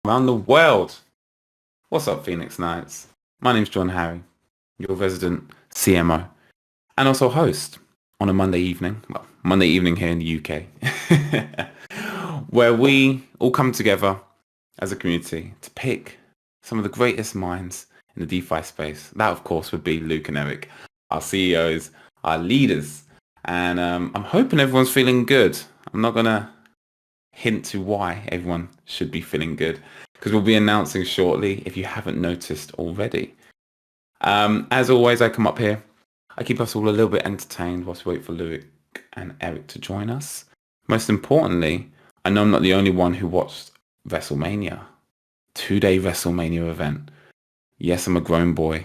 around the world. What's up, Phoenix Knights? My name's John Harry, your resident CMO, and also host on a Monday evening, well, Monday evening here in the UK, where we all come together as a community to pick some of the greatest minds in the DeFi space. That, of course, would be Luke and Eric, our CEOs, our leaders. And I'm hoping everyone's feeling good. I'm not going to hint to why everyone should be feeling good, because we'll be announcing shortly if you haven't noticed already. As always, I come up here. I keep us all a little bit entertained whilst we wait for Luke and Eric to join us. Most importantly, I know I'm not the only one who watched WrestleMania. 2-day WrestleMania event. Yes, I'm a grown boy.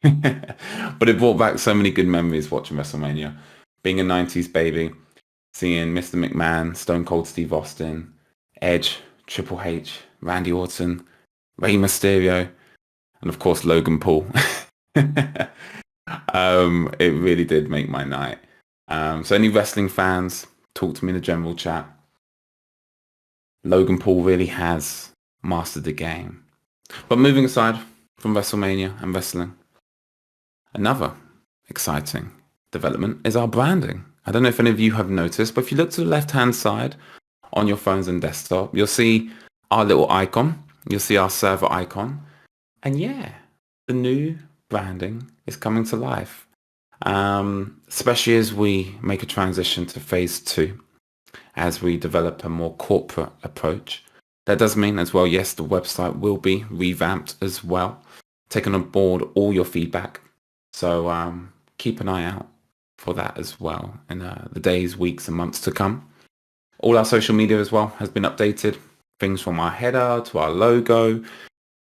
But it brought back so many good memories watching WrestleMania. Being a 90s baby, seeing Mr. McMahon, Stone Cold Steve Austin, Edge, Triple H, Randy Orton, Rey Mysterio, and of course Logan Paul. It really did make my night. So any wrestling fans, talk to me in the general chat. Logan Paul really has mastered the game. But moving aside from WrestleMania and wrestling, another exciting development is our branding. I don't know if any of you have noticed, but if you look to the left-hand side on your phones and desktop, you'll see our little icon. You'll see our server icon. And yeah, the new branding is coming to life, especially as we make a transition to phase 2, as we develop a more corporate approach. That does mean as well, yes, the website will be revamped as well, taking on board all your feedback. So keep an eye out for that as well in the days, weeks and months to come. All our social media as well has been updated. Things from our header to our logo.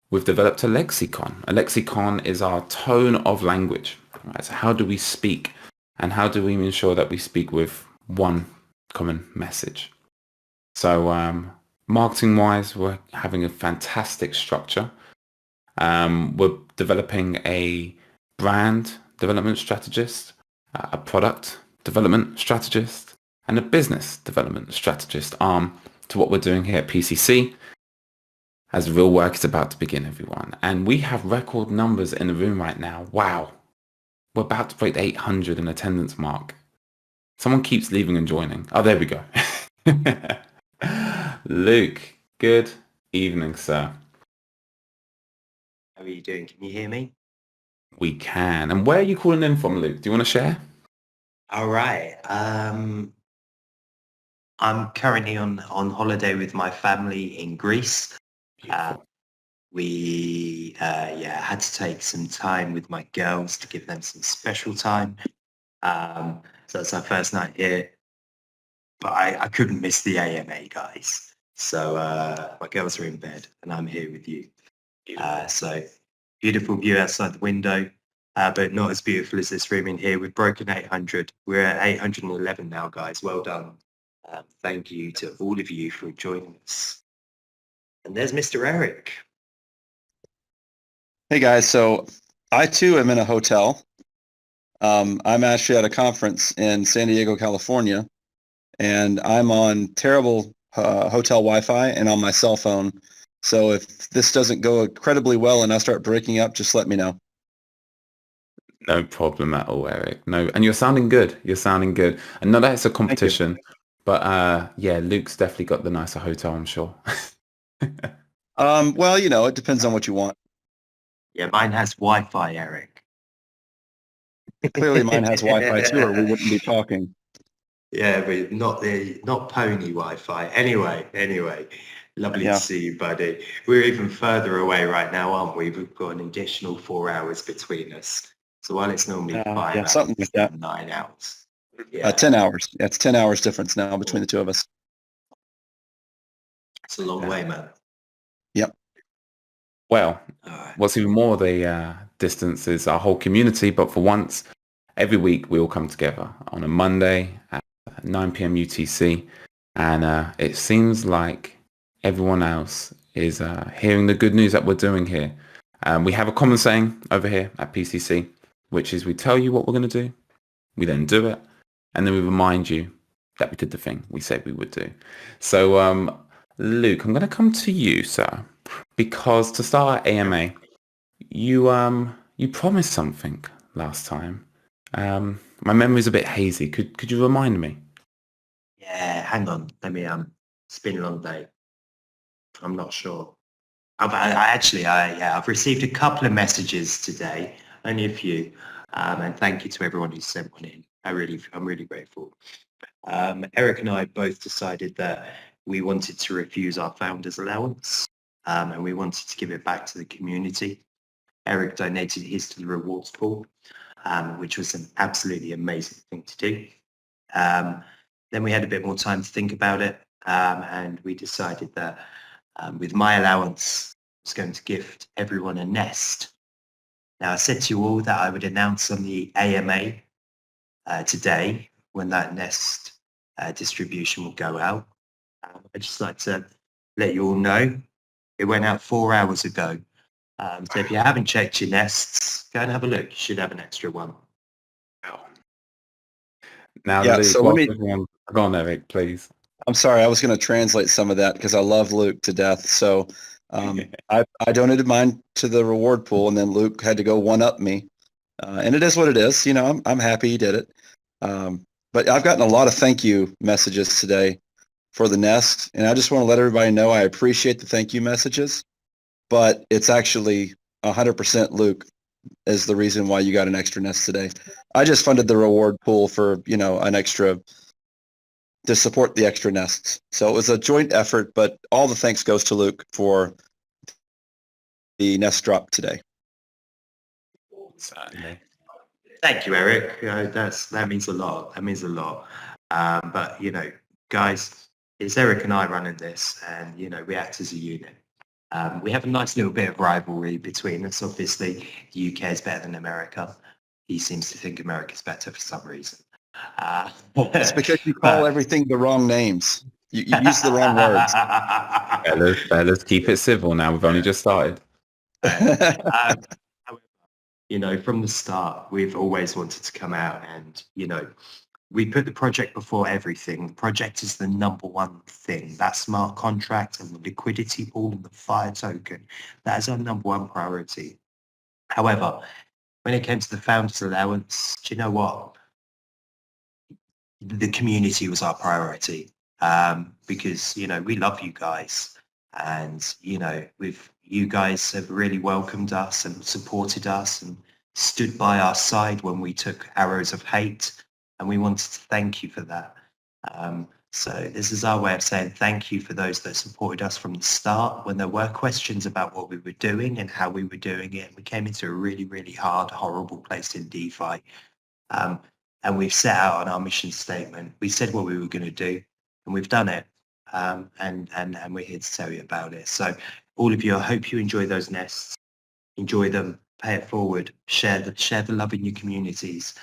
We've developed a lexicon. A lexicon is our tone of language. Right? So how do we speak? And how do we ensure that we speak with one common message? So marketing-wise, we're having a fantastic structure. We're developing a brand development strategist, a product development strategist, and a business development strategist arm to what we're doing here at PCC, as the real work is about to begin, everyone. And we have record numbers in the room right now. Wow. We're about to break the 800 in attendance mark. Someone keeps leaving and joining. Oh, there we go. Luke, good evening, sir. How are you doing? Can you hear me? We can. And where are you calling in from, Luke? Do you want to share? All right. I'm currently on holiday with my family in Greece. We had to take some time with my girls to give them some special time. So it's our first night here. But I couldn't miss the AMA, guys. So my girls are in bed and I'm here with you. So beautiful view outside the window, but not as beautiful as this room in here. We've broken 800. We're at 811 now, guys. Well done. Thank you to all of you for joining us. And there's Mr. Eric. Hey guys, so I too am in a hotel. I'm actually at a conference in San Diego, California, and I'm on terrible hotel Wi-Fi and on my cell phone. So if this doesn't go incredibly well and I start breaking up, just let me know. No problem at all, Eric. No, and you're sounding good. You're sounding good. And not that it's a competition, but yeah, Luke's definitely got the nicer hotel, I'm sure. Well, you know, it depends on what you want. Yeah, mine has Wi-Fi, Eric. Clearly mine has Wi-Fi too, or we wouldn't be talking. Yeah, but not pony Wi-Fi. Anyway, lovely to see you, buddy. We're even further away right now, aren't we? We've got an additional 4 hours between us. So while it's normally 5 hours, something like that. 9 hours. 10 hours. Yeah, it's 10 hours difference now between the two of us. It's a long way, man. Yep. Well, what's even more the distance is our whole community, but for once, every week we all come together on a Monday at 9 p.m. UTC, and it seems like everyone else is hearing the good news that we're doing here. We have a common saying over here at PCC, which is we tell you what we're going to do, we then do it, and then we remind you that we did the thing we said we would do. So, Luke, I'm going to come to you, sir. because to start our AMA, you promised something last time. My memory's a bit hazy. Could you remind me? Yeah, hang on. Let me, it's been a long day. I'm not sure. I've received a couple of messages today, only a few, and thank you to everyone who sent one in. I'm really grateful. Eric and I both decided that we wanted to refuse our founders allowance, and we wanted to give it back to the community. Eric donated his to the rewards pool, which was an absolutely amazing thing to do. Then we had a bit more time to think about it, and we decided that with my allowance, I was going to gift everyone a nest. Now, I said to you all that I would announce on the AMA today when that nest distribution will go out. I'd just like to let you all know it went out 4 hours ago. So if you haven't checked your nests, go and have a look. You should have an extra one. Now, Yeah, Luke, so go on, Eric, please. I'm sorry, I was going to translate some of that because I love Luke to death. So I donated mine to the reward pool, and then Luke had to go one up me. And it is what it is. You know, I'm happy he did it. But I've gotten a lot of thank you messages today for the nest, and I just want to let everybody know I appreciate the thank you messages, but it's actually 100% Luke is the reason why you got an extra nest today. I just funded the reward pool for, an extra to support the extra nests. So it was a joint effort, but all the thanks goes to Luke for the nest drop today. Certainly. Thank you, Eric. That means a lot. That means a lot. But guys, it's Eric and I running this, and we act as a unit. We have a nice little bit of rivalry between us. Obviously, the UK is better than America. He seems to think America's better for some reason. It's because you call everything the wrong names. You use the wrong words. Let's keep it civil now. We've only just started. From the start, we've always wanted to come out and, we put the project before everything. The project is the number one thing. That smart contract and the liquidity pool and the fire token, that is our number one priority. However, when it came to the founders allowance, do you know what? The community was our priority, because, we love you guys, and, you guys have really welcomed us and supported us and stood by our side when we took arrows of hate. And we wanted to thank you for that. So this is our way of saying thank you for those that supported us from the start when there were questions about what we were doing and how we were doing it. We came into a really, really hard, horrible place in DeFi. And we've set out on our mission statement. We said what we were going to do, and we've done it. And we're here to tell you about it. So all of you, I hope you enjoy those nests. Enjoy them, pay it forward, share the love in your communities.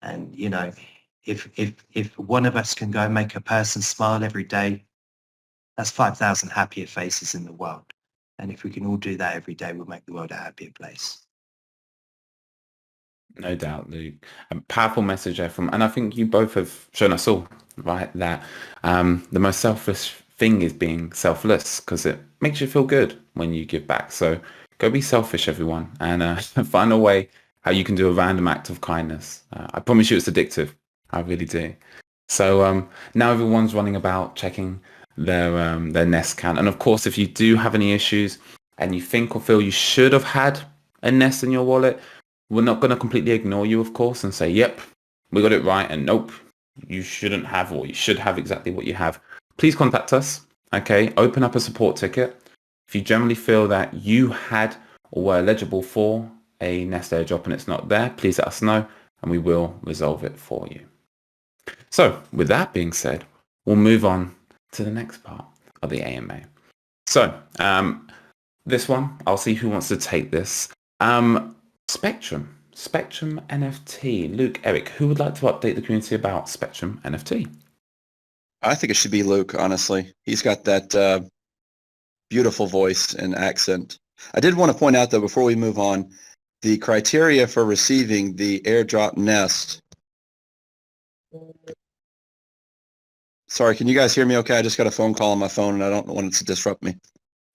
And if one of us can go and make a person smile every day, that's 5,000 happier faces in the world. And if we can all do that every day, we'll make the world a happier place. No doubt, Luke. A powerful message there and I think you both have shown us all, right, that the most selfless thing is being selfless, because it makes you feel good when you give back. So go be selfish, everyone, and find a way how you can do a random act of kindness. I promise you it's addictive. I really do. So now everyone's running about checking their nest count. And of course, if you do have any issues and you think or feel you should have had a nest in your wallet, we're not going to completely ignore you, of course, and say, yep, we got it right, and nope, you shouldn't have, or you should have exactly what you have. Please contact us, okay? Open up a support ticket. If you generally feel that you had or were eligible for a nest airdrop and it's not there, please let us know, and we will resolve it for you. So with that being said, we'll move on to the next part of the AMA. So this one, I'll see who wants to take this. Spectrum NFT. Luke, Eric, who would like to update the community about Spectrum NFT? I think it should be Luke, honestly. He's got that beautiful voice and accent. I did want to point out, though, before we move on, the criteria for receiving the airdrop nest. Sorry, can you guys hear me okay? I just got a phone call on my phone and I don't want it to disrupt me.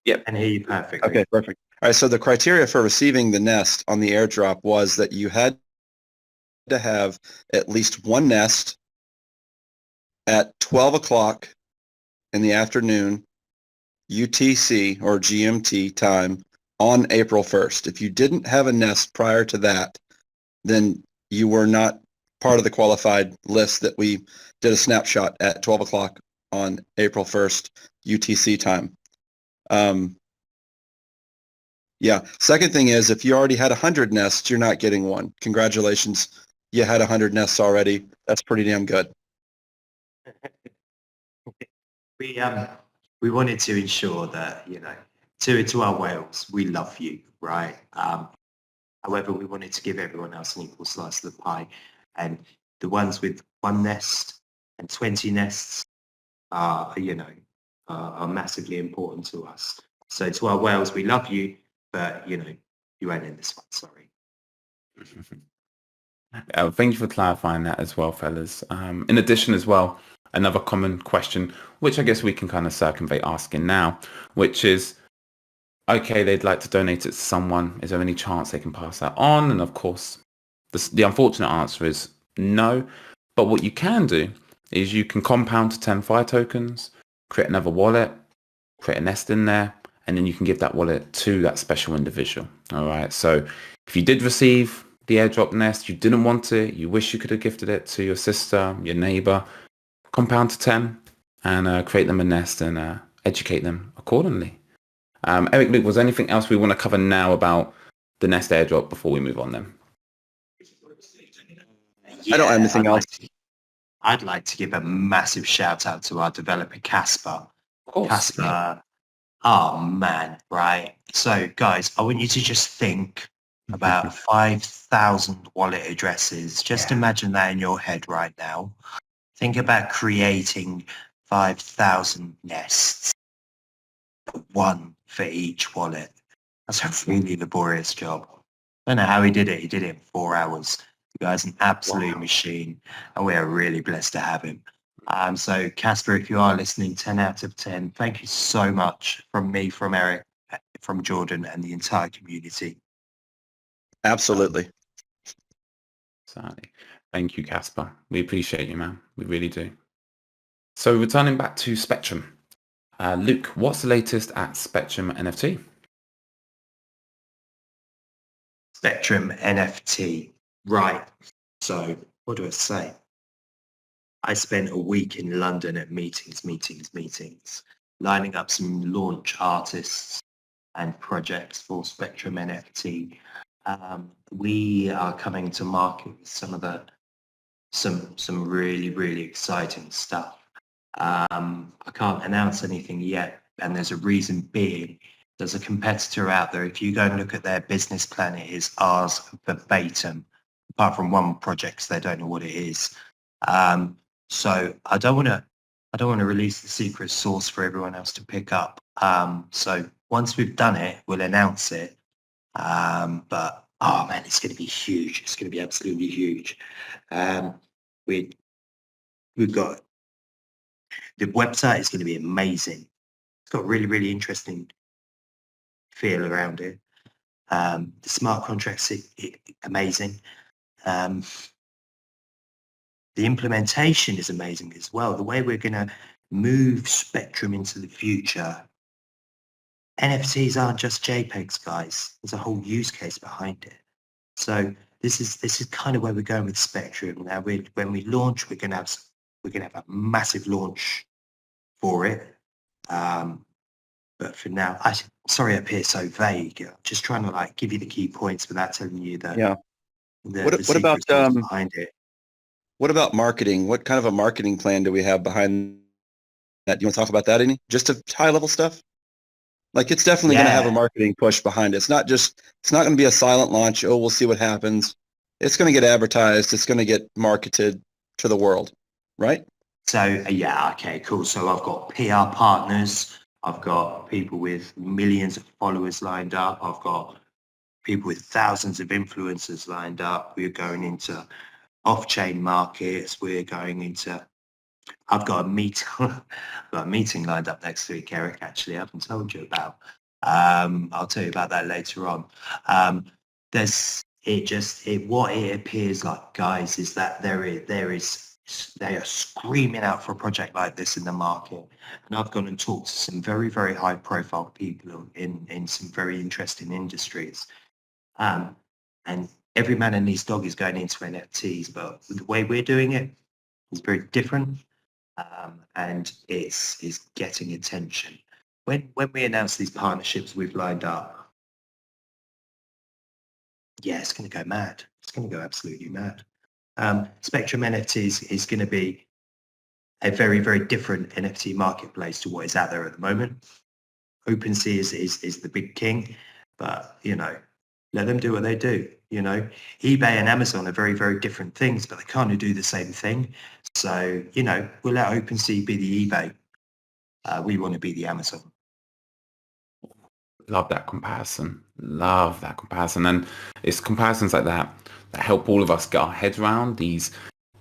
I can hear you perfectly. Okay, perfect. All right, so the criteria for receiving the nest on the airdrop was that you had to have at least one nest at 12 o'clock in the afternoon, UTC or GMT time on April 1st. If you didn't have a nest prior to that, then you were not part of the qualified list that we did a snapshot at 12 o'clock on April 1st, UTC time. Yeah. Second thing is, if you already had 100 nests, you're not getting one. Congratulations. You had 100 nests already. That's pretty damn good. We wanted to ensure that, you know, to our whales, we love you, right? However, we wanted to give everyone else an equal slice of the pie, and the ones with one nest and 20 nests are, you know, are massively important to us. So to our whales, we love you, but you know, you ain't in this one. Sorry. Thank you for clarifying that as well, fellas. In addition as well, another common question, which I guess we can kind of circumvent asking now, which is, okay, they'd like to donate it to someone. Is there any chance they can pass that on? And of course, the unfortunate answer is no. But what you can do is you can compound to 10 fire tokens, create another wallet, create a nest in there, and then you can give that wallet to that special individual. All right. So if you did receive the airdrop nest, you didn't want it, you wish you could have gifted it to your sister, your neighbor, compound to 10 and create them a nest and educate them accordingly. Eric, Luke, was there anything else we want to cover now about the nest airdrop before we move on then? I don't have anything else. I'd like to give a massive shout out to our developer, Casper. Of course. Casper, oh man, right? So guys, I want you to just think about 5,000 wallet addresses. Just imagine that in your head right now. Think about creating 5,000 nests, one for each wallet. That's a really laborious job. I don't know how he did it. He did it in 4 hours. The guy's an absolute machine, and we are really blessed to have him. So Casper, if you are listening, 10 out of 10. Thank you so much from me, from Eric, from Jordan, and the entire community. Absolutely. Certainly. Thank you, Casper. We appreciate you, man. We really do. So returning back to Spectrum. Luke, what's the latest at Spectrum NFT? Spectrum NFT. Right. So what do I say? I spent a week in London at meetings, lining up some launch artists and projects for Spectrum NFT. We are coming to market with some really exciting stuff. I can't announce anything yet, and there's a reason being. There's a competitor out there. If you go and look at their business plan, it is ours verbatim. Apart from one project, 'cause they don't know what it is. So I don't want to release the secret sauce for everyone else to pick up. So once we've done it, we'll announce it. But oh man, it's going to be huge. It's going to be absolutely huge. We've got the website is going to be amazing. It's got really interesting feel around it. The smart contracts amazing. The implementation is amazing as well. The way we're going to move Spectrum into the future. NFTs aren't just JPEGs, guys. There's a whole use case behind it. So this is kind of where we're going with Spectrum. Now, when we launch, we're going to have a massive launch for it. But for now, sorry I appear so vague. I'm just trying to like give you the key points without telling you that. Yeah. What about behind it? What about marketing? What kind of a marketing plan do we have behind that? Do you want to talk about that any? Just a high level stuff? Like it's definitely going to have a marketing push behind it. It's not going to be a silent launch. Oh, we'll see what happens. It's going to get advertised. It's going to get marketed to the world, right? So yeah, okay, cool. So I've got PR partners. I've got people with millions of followers lined up. I've got people with thousands of influencers lined up. We're going into off-chain markets. We're going into I've got a meet, I've got a meeting lined up next week, Eric. Actually, I haven't told you about. I'll tell you about that later on. What it appears like, guys, is that they are screaming out for a project like this in the market. And I've gone and talked to some very, very high profile people in some very interesting industries. And every man and his dog is going into NFTs, but the way we're doing it is very different. And it's getting attention. When we announce these partnerships we've lined up, yeah, it's going to go mad. It's going to go absolutely mad. Spectrum NFTs is going to be a very, very different NFT marketplace to what is out there at the moment. OpenSea is the big king, but let them do what they do. eBay and Amazon are very, very different things, but they kind of do the same thing. So we'll let OpenSea be the eBay. We want to be the Amazon. Love that comparison. Love that comparison. And it's comparisons like that that help all of us get our heads around these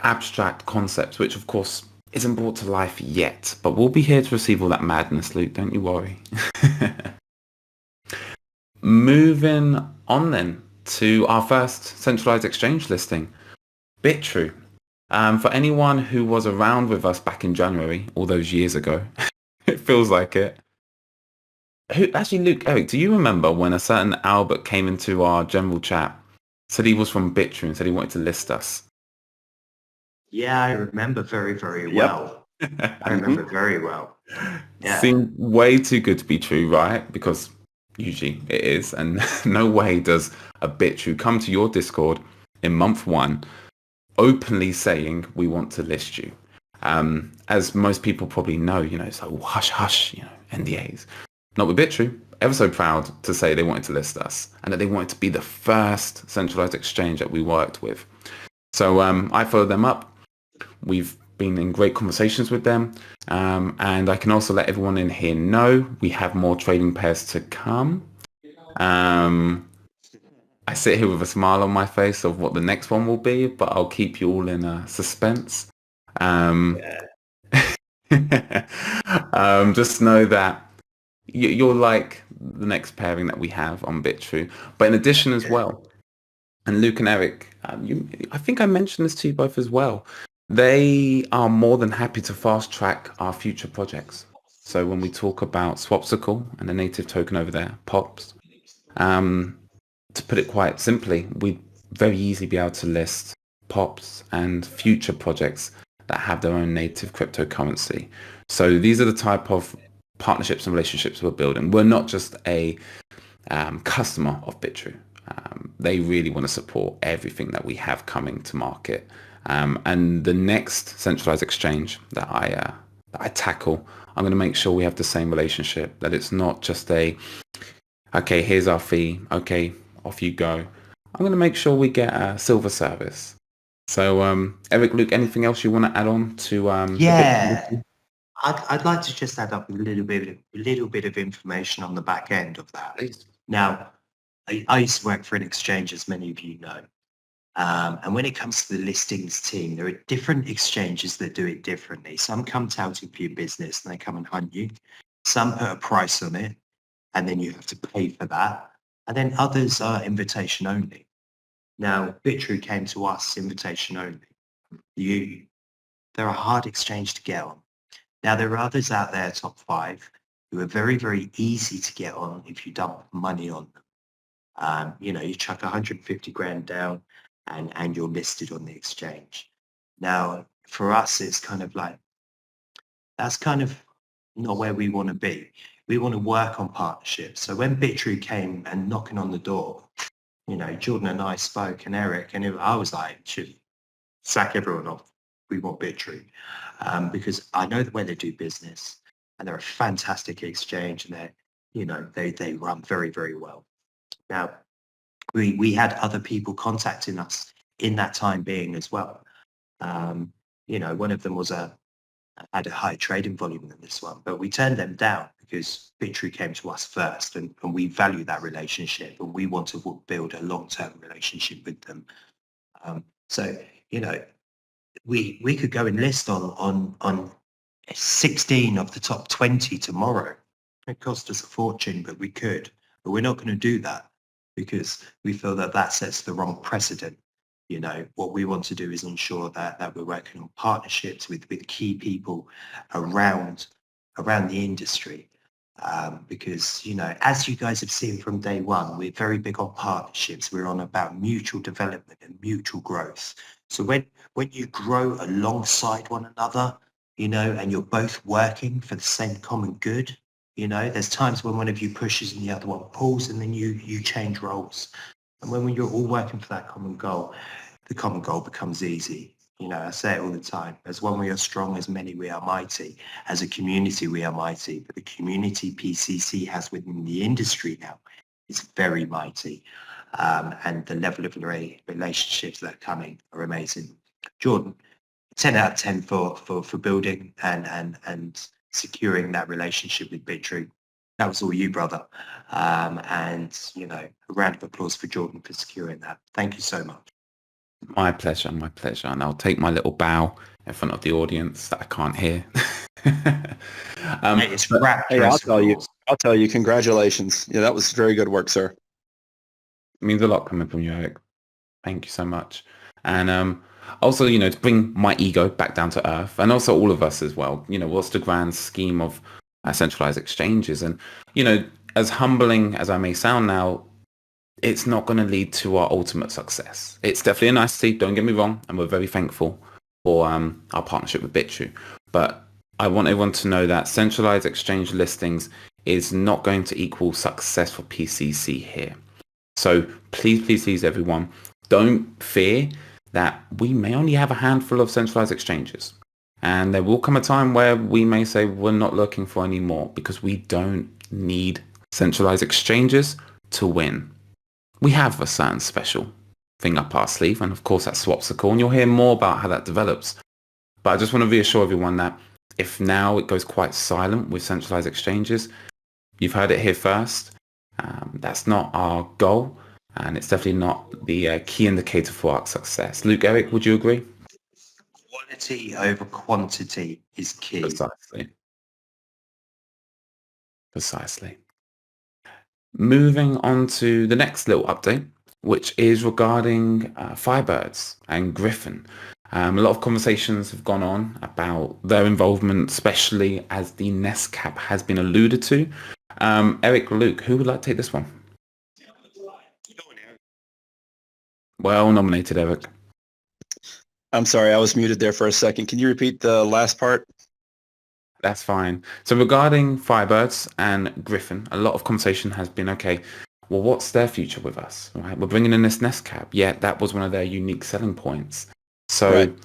abstract concepts, which of course isn't brought to life yet, but we'll be here to receive all that madness, Luke. Don't you worry. Moving on then to our first centralized exchange listing, Bitrue. For anyone who was around with us back in January, all those years ago, it feels like it. Actually, Luke, Eric, do you remember when a certain Albert came into our general chat, said he was from Bitrue and said he wanted to list us? Yeah, I remember very, very Yep. well. I remember very well. Yeah. Seemed way too good to be true, right? Because usually it is, and no way does a Bitrue come to your Discord in month one openly saying we want to list you. As most people probably know, it's like hush hush, NDAs. Not with Bitrue. Ever so proud to say they wanted to list us and that they wanted to be the first centralized exchange that we worked with. So I followed them up. We've been in great conversations with them. And I can also let everyone in here know we have more trading pairs to come. I sit here with a smile on my face of what the next one will be, but I'll keep you all in suspense. Just know that you're like the next pairing that we have on Bitrue. But in addition as well, and Luke and Eric, I think I mentioned this to you both as well. They are more than happy to fast track our future projects. So when we talk about Swapsicle and the native token over there, POPs, to put it quite simply, we'd very easily be able to list POPs and future projects that have their own native cryptocurrency. So these are the type of partnerships and relationships we're building. We're not just a customer of Bitrue. They really want to support everything that we have coming to market. And the next centralized exchange that I tackle, I'm going to make sure we have the same relationship, that it's not just okay, here's our fee, okay, off you go. I'm going to make sure we get a silver service. So Eric, Luke, anything else you want to add on to? Yeah, I'd like to just add up a little bit of information on the back end of that. Please. Now, I used to work for an exchange, as many of you know. And when it comes to the listings team, there are different exchanges that do it differently. Some come touting for your business and they come and hunt you. Some put a price on it and then you have to pay for that. And then others are invitation only. Now, Bitrue came to us invitation only. They're a hard exchange to get on. Now, there are others out there, top 5, who are very, very easy to get on if you dump money on them. You chuck 150 grand down and you're listed on the exchange. Now, for us, it's kind of like, that's kind of not where we want to be. We want to work on partnerships. So when Bitrue came and knocking on the door, Jordan and I spoke, and Eric, and I was like, should sack everyone off. We want Bitrue. Because I know the way they do business, and they're a fantastic exchange, and they run very, very well. Now, we had other people contacting us in that time being as well. One of them had a higher trading volume than this one, but we turned them down because Bitrue came to us first, and we value that relationship, and we want to build a long-term relationship with them. So we could go and list on 16 of the top 20 tomorrow. It cost us a fortune, but we could. But we're not going to do that because we feel that that sets the wrong precedent. You know, what we want to do is ensure that we're working on partnerships with key people around the industry. Because, you know, as you guys have seen from day one, we're very big on partnerships. We're on about mutual development and mutual growth. So when you grow alongside one another, you know, and you're both working for the same common good, you know, there's times when one of you pushes and the other one pulls, and then you change roles. And when you're all working for that common goal, the common goal becomes easy. You know, I say it all the time. As one we are strong, as many we are mighty. As a community, we are mighty. But the community PCC has within the industry now is very mighty. And the level of relationships that are coming are amazing. Jordan, 10 out of 10 for building and securing that relationship with BitTrue. That was all you, brother. And, you know, a round of applause for Jordan for securing that. Thank you so much. My pleasure, my pleasure. And I'll take my little bow in front of the audience that I can't hear. It's rap. Hey, I'll tell you, congratulations. Yeah, that was very good work, sir. It means a lot coming from you, Eric. Thank you so much. And also, you know, to bring my ego back down to earth, and also all of us as well, you know, what's the grand scheme of centralized exchanges? And, you know, as humbling as I may sound now, it's not going to lead to our ultimate success. It's definitely a nicety, don't get me wrong, and we're very thankful for our partnership with BitTrue. But I want everyone to know that centralized exchange listings is not going to equal success for PCC here. So please, please, please, everyone, don't fear that we may only have a handful of centralized exchanges. And there will come a time where we may say we're not looking for any more, because we don't need centralized exchanges to win. We have a certain special thing up our sleeve, and of course that's Swapsicle, and you'll hear more about how that develops. But I just want to reassure everyone that if now it goes quite silent with centralized exchanges, you've heard it here first. That's not our goal, and it's definitely not the key indicator for our success. Luke, Eric, would you agree? Quality over quantity is key. Precisely. Moving on to the next little update, which is regarding Firebirds and Griffin. A lot of conversations have gone on about their involvement, especially as the Nest cap has been alluded to. Eric, Luke, who would like to take this one? Well nominated, Eric. I'm sorry, I was muted there for a second. Can you repeat the last part? That's fine. So regarding Firebirds and Griffin, a lot of conversation has been, okay, well, what's their future with us? Right? We're bringing in this Nest cap. Yeah, that was one of their unique selling points. So Right.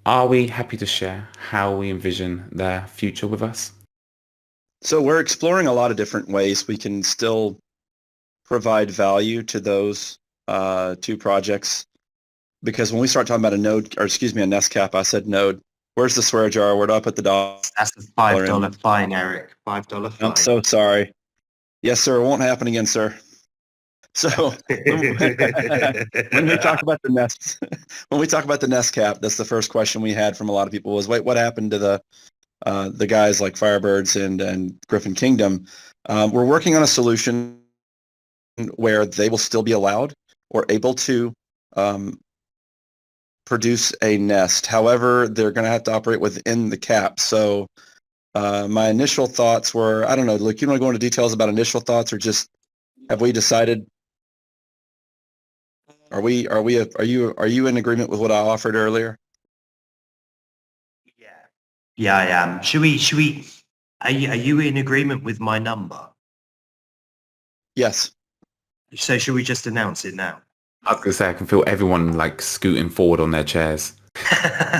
Are we happy to share how we envision their future with us? So we're exploring a lot of different ways we can still provide value to those two projects. Because when we start talking about a Nest cap, I said node. Where's the swear jar? Where do I put the dollar? That's the $5 fine, Eric. $5 fine. I'm so sorry. Yes, sir. It won't happen again, sir. So when we talk about the Nest cap, that's the first question we had from a lot of people was, wait, what happened to the guys like Firebirds and Griffin Kingdom? We're working on a solution where they will still be allowed or able to produce a nest. However, they're going to have to operate within the cap. So my initial thoughts were, I don't know, Luke, you want to go into details about initial thoughts, or just have we decided? Are you in agreement with what I offered earlier? Yeah, I am. Are you in agreement with my number? Yes. So should we just announce it now? I was going to say, I can feel everyone like scooting forward on their chairs.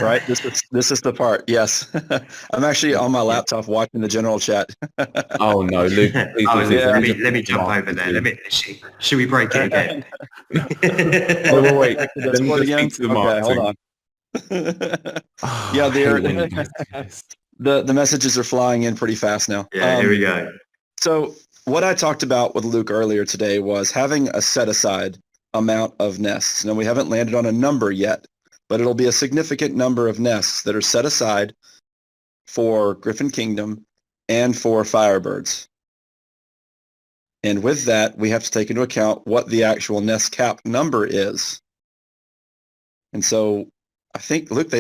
Right. This is the part. Yes. I'm actually on my laptop watching the general chat. Oh no, Luke. Please, let me jump over there. Should we break it again? wait. Let me just speak to the hold on. Yeah, the messages are flying in pretty fast now. Yeah, here we go. So what I talked about with Luke earlier today was having a set aside amount of nests. Now, we haven't landed on a number yet, but it'll be a significant number of nests that are set aside for Griffin Kingdom and for Firebirds. And with that, we have to take into account what the actual nest cap number is. And so I think, look,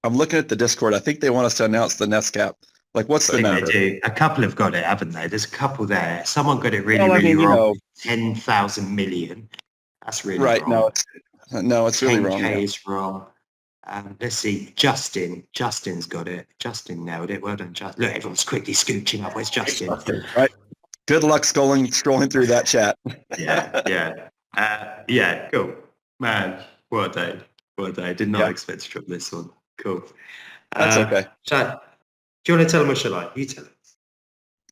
I'm looking at the Discord. I think they want us to announce the nest cap. Like, what's the number? They do. A couple have got it, haven't they? There's a couple there. Someone got it really, Well, I really mean, wrong. 10,000 million. That's really right. wrong. No, it's really wrong. 10K Yeah. is wrong. Let's see. Justin's got it. Justin nailed it. Well done, Justin. Look, everyone's quickly scooching up. Where's Justin? Right. Good luck scrolling through that chat. Yeah. Cool. Man, what a day. What a day. Did not expect to drop this one. Cool. That's okay. Do you want to tell them what you like? You tell them.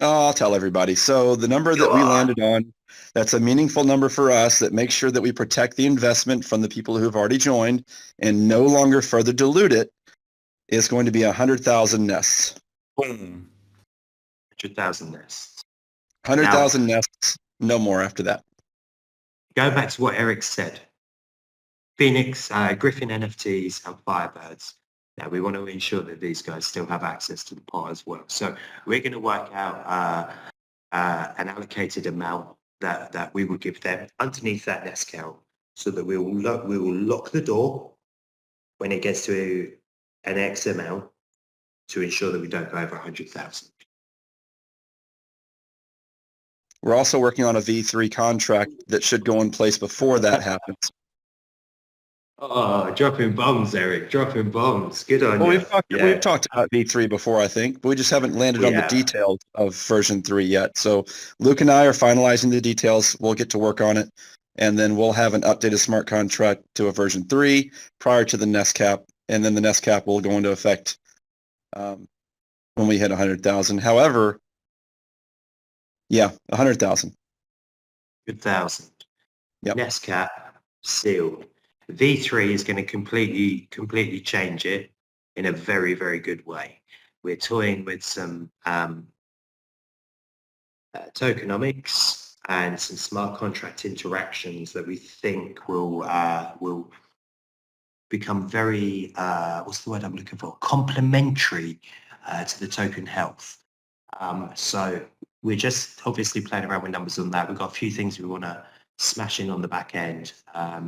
Oh, I'll tell everybody. So the number that we landed on, that's a meaningful number for us that makes sure that we protect the investment from the people who have already joined and no longer further dilute it, is going to be 100,000 nests. Boom. 100,000 nests. 100,000 nests, no more after that. Go back to what Eric said. Phoenix, Griffin NFTs and Firebirds. Now, we want to ensure that these guys still have access to the pot as well. So we're going to work out an allocated amount that we will give them underneath that nest count so that we will lock the door when it gets to an X amount to ensure that we don't go over 100,000. We're also working on a V3 contract that should go in place before that happens. Oh, dropping bombs, Eric. Dropping bombs. Good on you. We've talked about V3 before, I think, but we just haven't landed on the details of version 3 yet. So Luke and I are finalizing the details. We'll get to work on it, and then we'll have an updated smart contract to a version 3 prior to the nest cap, and then the nest cap will go into effect when we hit 100,000. However, 100,000. Good thousand. Yep. Nest cap sealed. V3 is going to completely change it in a very, very good way. We're toying with some tokenomics and some smart contract interactions that we think will become very, what's the word I'm looking for? Complementary to the token health. So we're just obviously playing around with numbers on that. We've got a few things we want to smash in on the back end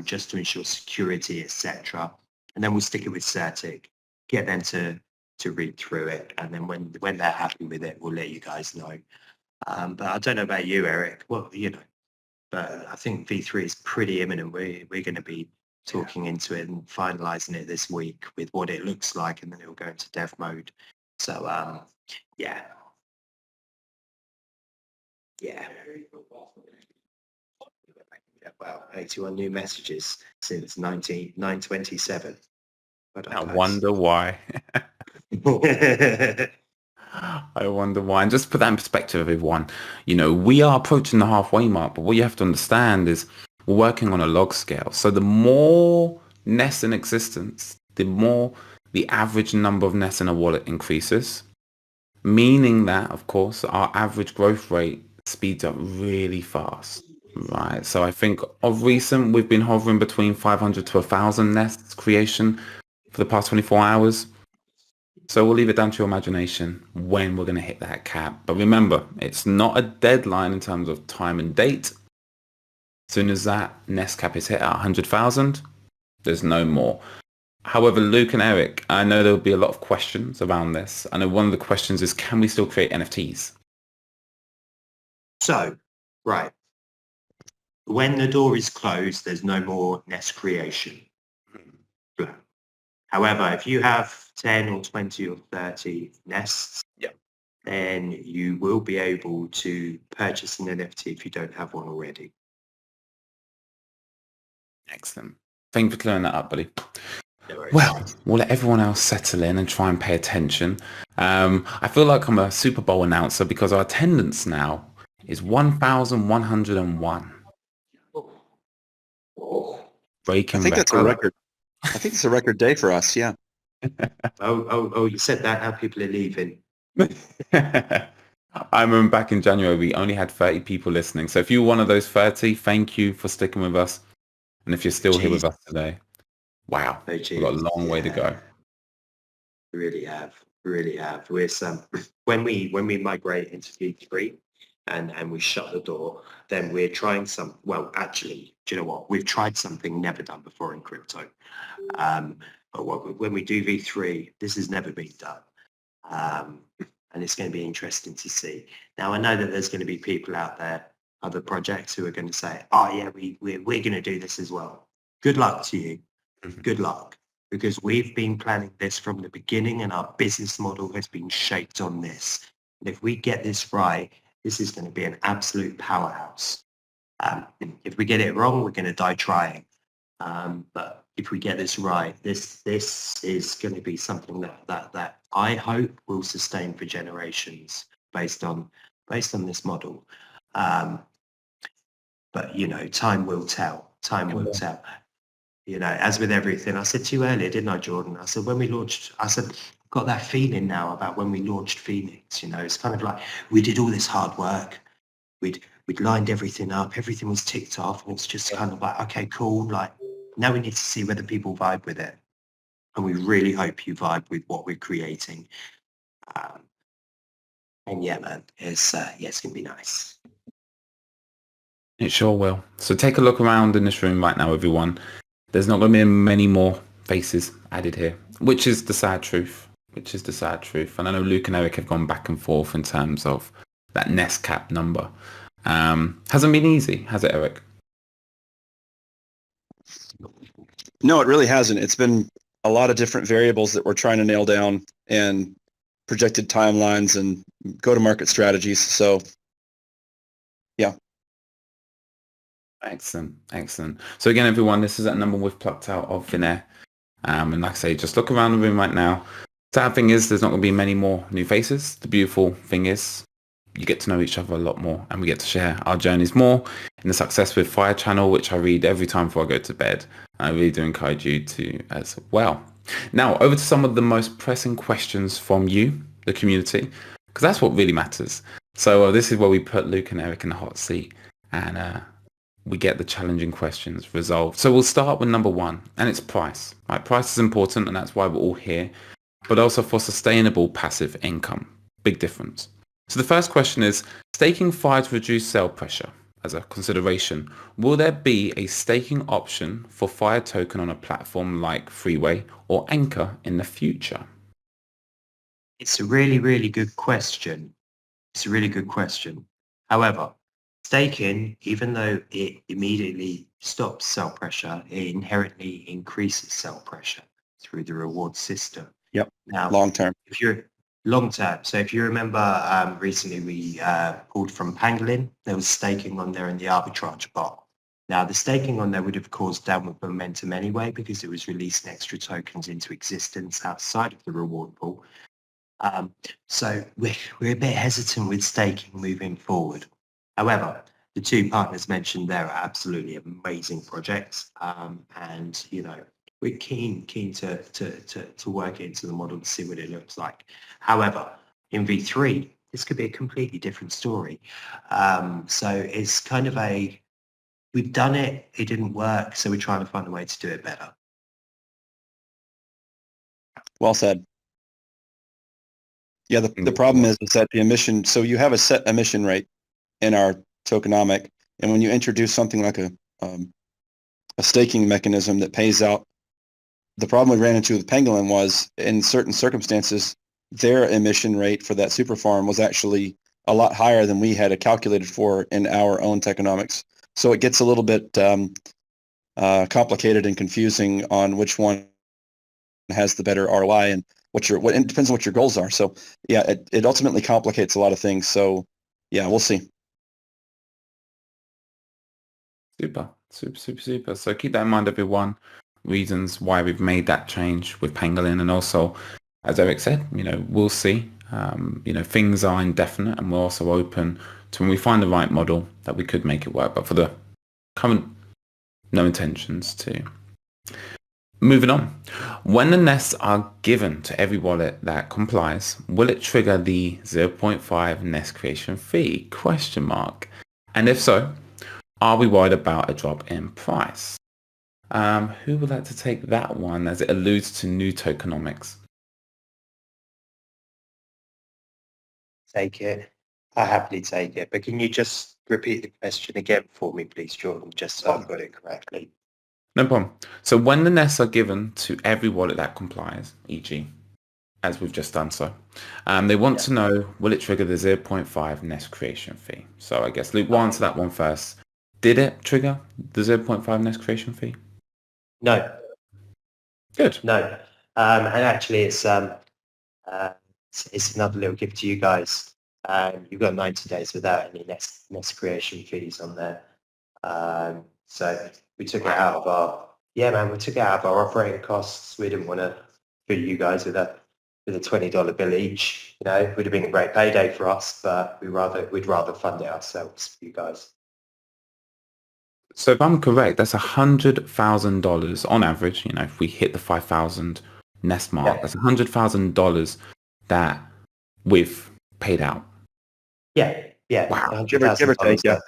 just to ensure security, etc. And then we'll stick it with Certic, get them to read through it. And then when they're happy with it, we'll let you guys know. But I don't know about you, Eric. Well, but I think V3 is pretty imminent. We're going to be talking into it and finalizing it this week with what it looks like, and then it will go into dev mode. So, yeah. Wow, 81 new messages since 927. I wonder why. I wonder why. And just put that in perspective, everyone. We are approaching the halfway mark, but what you have to understand is we're working on a log scale. So the more nests in existence, the more the average number of nests in a wallet increases, meaning that, of course, our average growth rate speeds up really fast. Right, so I think of recent, we've been hovering between 500 to 1,000 nests creation for the past 24 hours. So we'll leave it down to your imagination when we're going to hit that cap. But remember, it's not a deadline in terms of time and date. As soon as that nest cap is hit at 100,000, there's no more. However, Luke and Eric, I know there'll be a lot of questions around this. I know one of the questions is, can we still create NFTs? So, right. When the door is closed, there's no more nest creation. However, if you have 10 or 20 or 30 nests, then you will be able to purchase an NFT if you don't have one already. Excellent. Thank you for clearing that up, buddy. No Well, we'll let everyone else settle in and try and pay attention. I feel like I'm a Super Bowl announcer because our attendance now is 1,101. Breaking I think that's a record. record. I think it's a record day for us. Yeah. Oh, you said that. Now people are leaving. I remember back in January, we only had 30 people listening. So if you're one of those 30, thank you for sticking with us. And if you're still here with us today, Wow. Oh, We've got a long way to go. Really have, really have. We're when we migrate into V3 and we shut the door, then we're trying well, actually, do you know what? We've tried something never done before in crypto. But when we do V3, this has never been done. And it's going to be interesting to see. Now, I know that there's going to be people out there, other projects who are going to say, oh yeah, we're going to do this as well. Good luck to you. Good luck. Because we've been planning this from the beginning and our business model has been shaped on this. And if we get this right, this is going to be an absolute powerhouse. If we get it wrong, we're going to die trying. But if we get this right, this is going to be something that I hope will sustain for generations based on this model. But you know, time will tell. Time will tell. You know, as with everything, I said to you earlier, didn't I, Jordan? I said when we launched, I said I've got that feeling now about when we launched Phoenix. You know, it's kind of like we did all this hard work. We'd lined everything up, everything was ticked off, and it's just kind of like, okay, cool. Like now we need to see whether people vibe with it, and we really hope you vibe with what we're creating. And yeah, man, it's gonna be nice. It sure will. So take a look around in this room right now, everyone. There's not going to be many more faces added here, which is the sad truth. And I know Luke and Eric have gone back and forth in terms of that nest cap number. Hasn't been easy, has it, Eric? No, it really hasn't. It's been a lot of different variables that we're trying to nail down and projected timelines and go-to-market strategies. So, yeah. Excellent. So again, everyone, this is that number we've plucked out of thin air. And like I say, just look around the room right now. Sad thing is there's not going to be many more new faces. The beautiful thing is you get to know each other a lot more and we get to share our journeys more in the Success with Fire channel, which I read every time before I go to bed. I really do encourage you to as well. Now, over to some of the most pressing questions from you, the community, because that's what really matters. So this is where we put Luke and Eric in the hot seat and we get the challenging questions resolved. So we'll start with number one, and it's price. Right? Price is important, and that's why we're all here, but also for sustainable passive income. Big difference. So the first question is, staking fire to reduce sell pressure as a consideration. Will there be a staking option for Fire token on a platform like Freeway or Anchor in the future? It's a really, really good question. However, staking, even though it immediately stops sell pressure, it inherently increases sell pressure through the reward system. Yep. Now, long term. If you're long term, so if you remember, recently we pulled from Pangolin, there was staking on there in the arbitrage bot. Now, the staking on there would have caused downward momentum anyway because it was releasing extra tokens into existence outside of the reward pool. So we're a bit hesitant with staking moving forward. However, the two partners mentioned there are absolutely amazing projects, and you know we're keen to work into the model to see what it looks like. However, in V3, this could be a completely different story. So it's kind of we've done it, it didn't work, so we're trying to find a way to do it better. Well said. Yeah, the problem is that the emission, so you have a set emission rate in our tokenomic, and when you introduce something like a staking mechanism that pays out, the problem we ran into with Pangolin was in certain circumstances, their emission rate for that super farm was actually a lot higher than we had calculated for in our own tokenomics. So it gets a little bit complicated and confusing on which one has the better ROI and it depends on what your goals are. So yeah, it ultimately complicates a lot of things. So yeah, we'll see. Super. So keep that in mind, everyone. Reasons why we've made that change with Pangolin, and also, as Eric said, you know, we'll see. You know, things are indefinite, and we're also open to when we find the right model that we could make it work. But for the current, no intentions to. Moving on. When the nests are given to every wallet that complies, will it trigger the 0.5 nest creation fee? And if so, are we worried about a drop in price? Who would like to take that one as it alludes to new tokenomics? Take it. I happily take it. But can you just repeat the question again for me, please, Jordan, just so I've got it correctly? No problem. So when the nests are given to every wallet that complies, e.g., as we've just done so, they want to know, will it trigger the 0.5 nest creation fee? So I guess Luke, we'll answer that one first. Did it trigger the 0.5 nest creation fee? No. Good. No. And actually, it's another little gift to you guys. You've got 90 days without any nest creation fees on there. So we took it out of our, we took it out of our operating costs. We didn't want to fill you guys with a $20 bill each. You know, it would have been a great payday for us, but we'd rather fund it ourselves for you guys. So if I'm correct, that's $100,000 on average. You know, if we hit the 5,000 nest mark, that's $100,000 that we've paid out. Yeah. Wow. $100,000.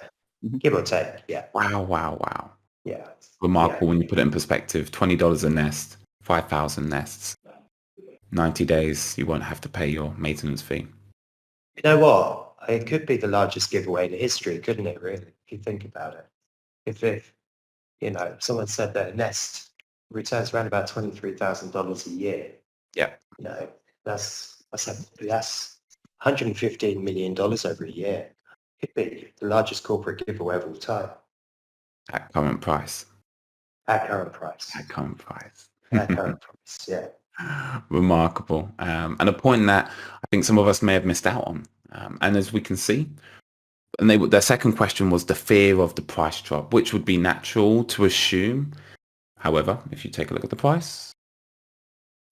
Give or take. Yeah. Wow. Yeah. Remarkable when you put it in perspective. $20 a nest, 5,000 nests. 90 days, you won't have to pay your maintenance fee. You know what? It could be the largest giveaway in history, couldn't it, really, if you think about it? If you know, someone said that a nest returns around about $23,000 a year. Yeah. You know, that's $115 million over a year. Could be the largest corporate giveaway of all time. At current price. At current price. At current price. At current price, yeah. Remarkable. And a point that I think some of us may have missed out on. And as we can see, and their second question was the fear of the price drop, which would be natural to assume. However, if you take a look at the price,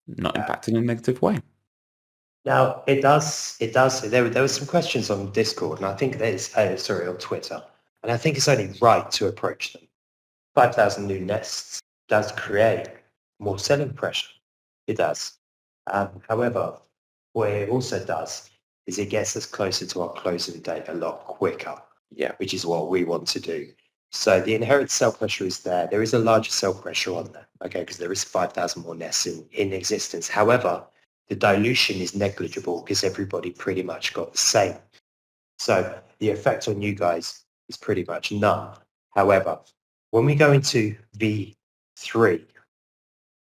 not impacted in a negative way. Now, it does. There were some questions on Discord, and I think there's, on Twitter, and I think it's only right to approach them. 5,000 new nests does create more selling pressure. It does. However, what it also does is it gets us closer to our closing date a lot quicker. Yeah. Which is what we want to do. So the inherent sell pressure is there. There is a larger sell pressure on there, okay, because there is 5,000 more nests in existence. However, the dilution is negligible because everybody pretty much got the same. So the effect on you guys is pretty much none. However, when we go into V3,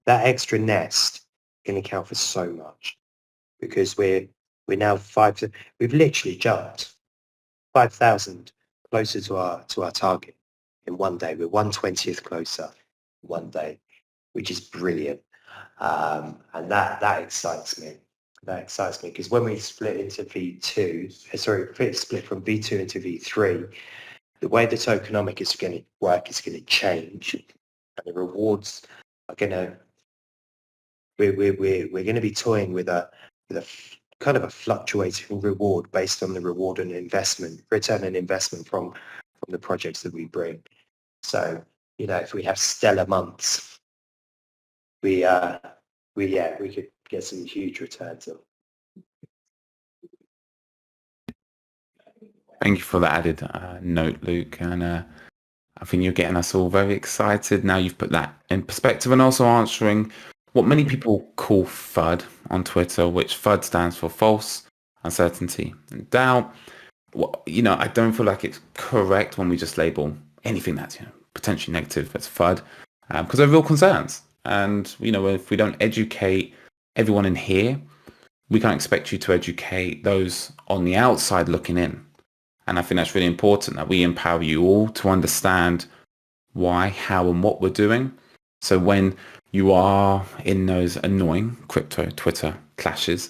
that extra nest can account for so much because we're now we've literally jumped 5,000 closer to our target in one day. We're 1/20th closer in one day, which is brilliant. And that excites me. That excites me because when we split into split from V2 into V3, the way the tokenomic is going to work is going to change, and the rewards are going to. We're going to be toying with a kind of a fluctuating reward based on the return on investment from the projects that we bring. So, you know, if we have stellar months, we could get some huge returns. Thank you for the added note, Luke. And I think you're getting us all very excited. Now you've put that in perspective and also answering what many people call FUD on Twitter, which FUD stands for false, uncertainty, and doubt. Well, you know, I don't feel like it's correct when we just label anything that's potentially negative as FUD because there are real concerns. And, you know, if we don't educate everyone in here, we can't expect you to educate those on the outside looking in. And I think that's really important that we empower you all to understand why, how, and what we're doing. So when you are in those annoying crypto Twitter clashes,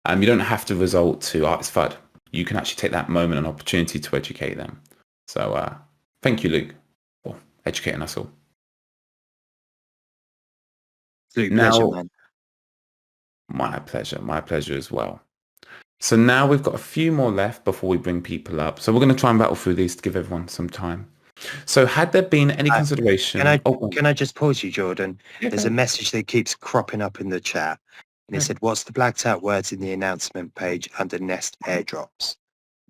you don't have to resort to, it's FUD. You can actually take that moment and opportunity to educate them. So thank you, Luke, for educating us all. Pleasure, man. My pleasure as well. So now we've got a few more left before we bring people up. So we're going to try and battle through these to give everyone some time. So had there been any consideration... Can I just pause you, Jordan? Yeah, there's a message that keeps cropping up in the chat. And it said, what's the blacked out words in the announcement page under Nest airdrops?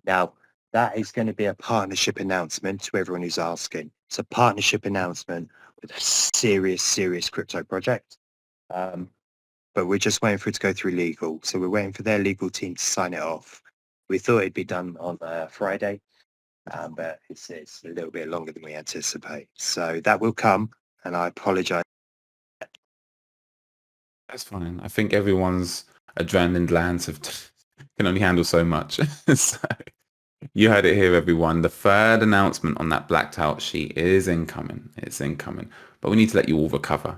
Now, that is going to be a partnership announcement to everyone who's asking. It's a partnership announcement serious crypto project. But we're just waiting for it to go through legal. So we're waiting for their legal team to sign it off. We thought it'd be done on Friday, but it's a little bit longer than we anticipate. So that will come, and I apologize. That's fine. I think everyone's adrenaline glands can only handle so much. So you heard it here, everyone. The third announcement on that blacked out sheet is incoming. It's incoming. But we need to let you all recover.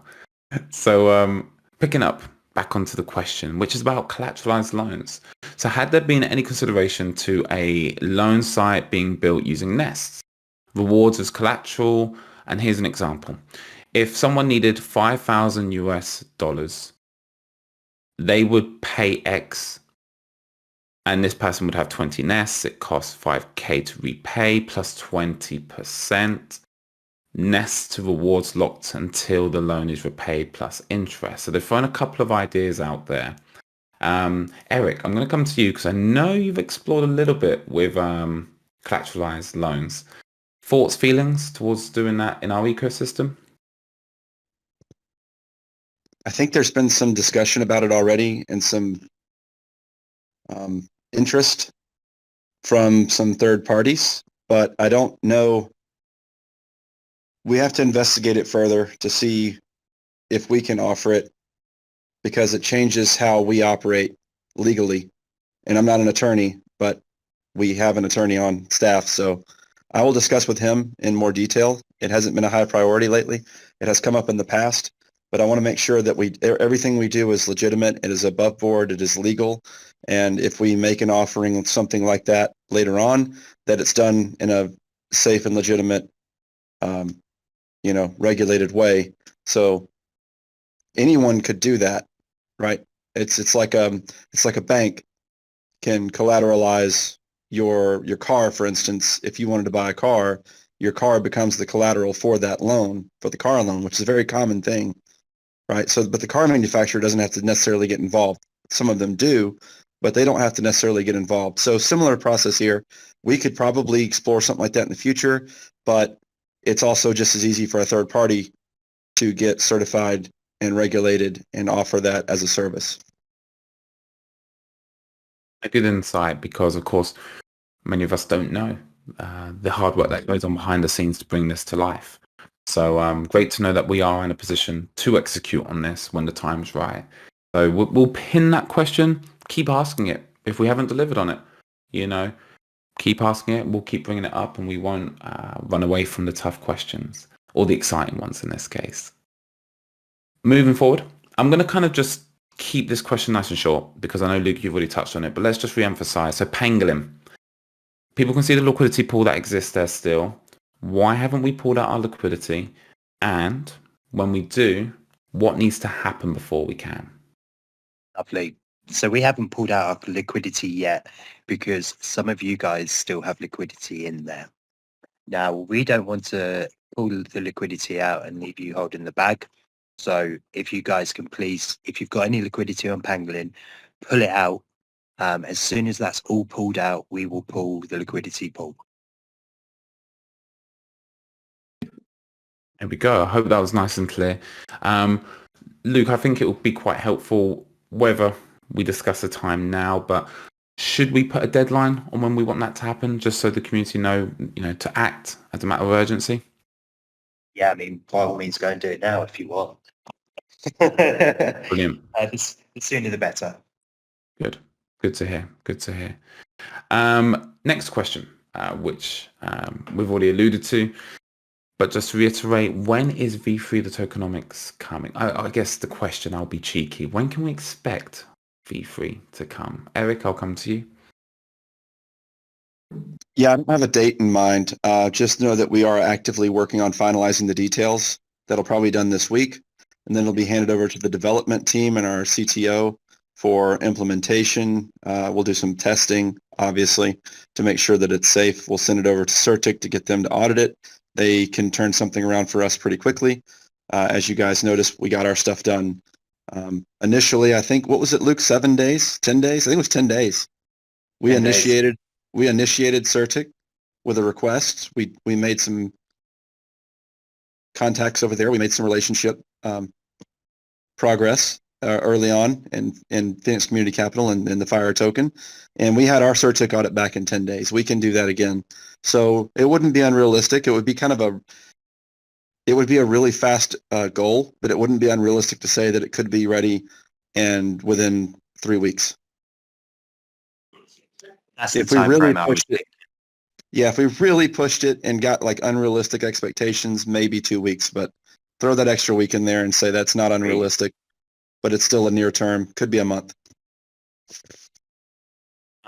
So picking up back onto the question, which is about collateralized loans. So had there been any consideration to a loan site being built using nests, rewards as collateral? And here's an example. If someone needed 5,000 US dollars, they would pay X, and this person would have 20 nests. It costs 5K to repay plus 20%. Nests to rewards locked until the loan is repaid plus interest. So they've thrown a couple of ideas out there. Eric, I'm going to come to you because I know you've explored a little bit with collateralized loans. Thoughts, feelings towards doing that in our ecosystem? I think there's been some discussion about it already and some interest from some third parties, but I don't know. We have to investigate it further to see if we can offer it, because it changes how we operate legally. And I'm not an attorney, but we have an attorney on staff, so I will discuss with him in more detail. It hasn't been a high priority lately. It has come up in the past, but I want to make sure that everything we do is legitimate, it is above board, it is legal, and if we make an offering of something like that later on, that it's done in a safe and legitimate, regulated way. So anyone could do that, right? It's like a bank can collateralize your car, for instance. If you wanted to buy a car, your car becomes the collateral for that loan, for the car loan, which is a very common thing, right? So, but the car manufacturer doesn't have to necessarily get involved. Some of them do, but they don't have to necessarily get involved. So similar process here. We could probably explore something like that in the future, but it's also just as easy for a third party to get certified and regulated and offer that as a service. A good insight, because of course many of us don't know the hard work that goes on behind the scenes to bring this to life. So great to know that we are in a position to execute on this when the time's right. So we'll pin that question, keep asking it. If we haven't delivered on it, keep asking it, we'll keep bringing it up, and we won't run away from the tough questions, or the exciting ones in this case. Moving forward, I'm going to kind of just keep this question nice and short, because I know, Luke, you've already touched on it, but let's just re-emphasize. So Pangolin, people can see the liquidity pool that exists there still. Why haven't we pulled out our liquidity? And when we do, what needs to happen before we can? Lovely. So we haven't pulled out our liquidity yet because some of you guys still have liquidity in there. Now, we don't want to pull the liquidity out and leave you holding the bag. So if you guys can please, if you've got any liquidity on Pangolin, pull it out. As soon as that's all pulled out, we will pull the liquidity pool. There we go. I hope that was nice and clear. Luke, I think it will be quite helpful whether we discuss a time now, but should we put a deadline on when we want that to happen, just so the community know, to act as a matter of urgency? Yeah, I mean, by all means, go and do it now if you want. Brilliant. The sooner the better. Good. Good to hear. Good to hear. Next question, which we've already alluded to, but just to reiterate, when is V3 the tokenomics coming? I guess the question, I'll be cheeky, when can we expect V3 to come? Eric, I'll come to you. Yeah, I don't have a date in mind. Just know that we are actively working on finalizing the details. That'll probably be done this week, and then it'll be handed over to the development team and our CTO for implementation. We'll do some testing, obviously, to make sure that it's safe. We'll send it over to Certic to get them to audit it. They can turn something around for us pretty quickly. As you guys noticed, we got our stuff done. Initially, I think, what was it, Luke, 7 days? 10 days? I think it was 10 days. We initiated Certic with a request. We made some contacts over there. We made some relationship progress early on in Phoenix Community Capital and the Fire token. And we had our CerTick audit back in 10 days. We can do that again. So it wouldn't be unrealistic. It would be it would be a really fast goal, but it wouldn't be unrealistic to say that it could be ready and within 3 weeks. That's If the we time really frame I pushed would it, yeah, if we really pushed it and got like unrealistic expectations, maybe 2 weeks, but throw that extra week in there and say that's not unrealistic, but it's still a near term, could be a month.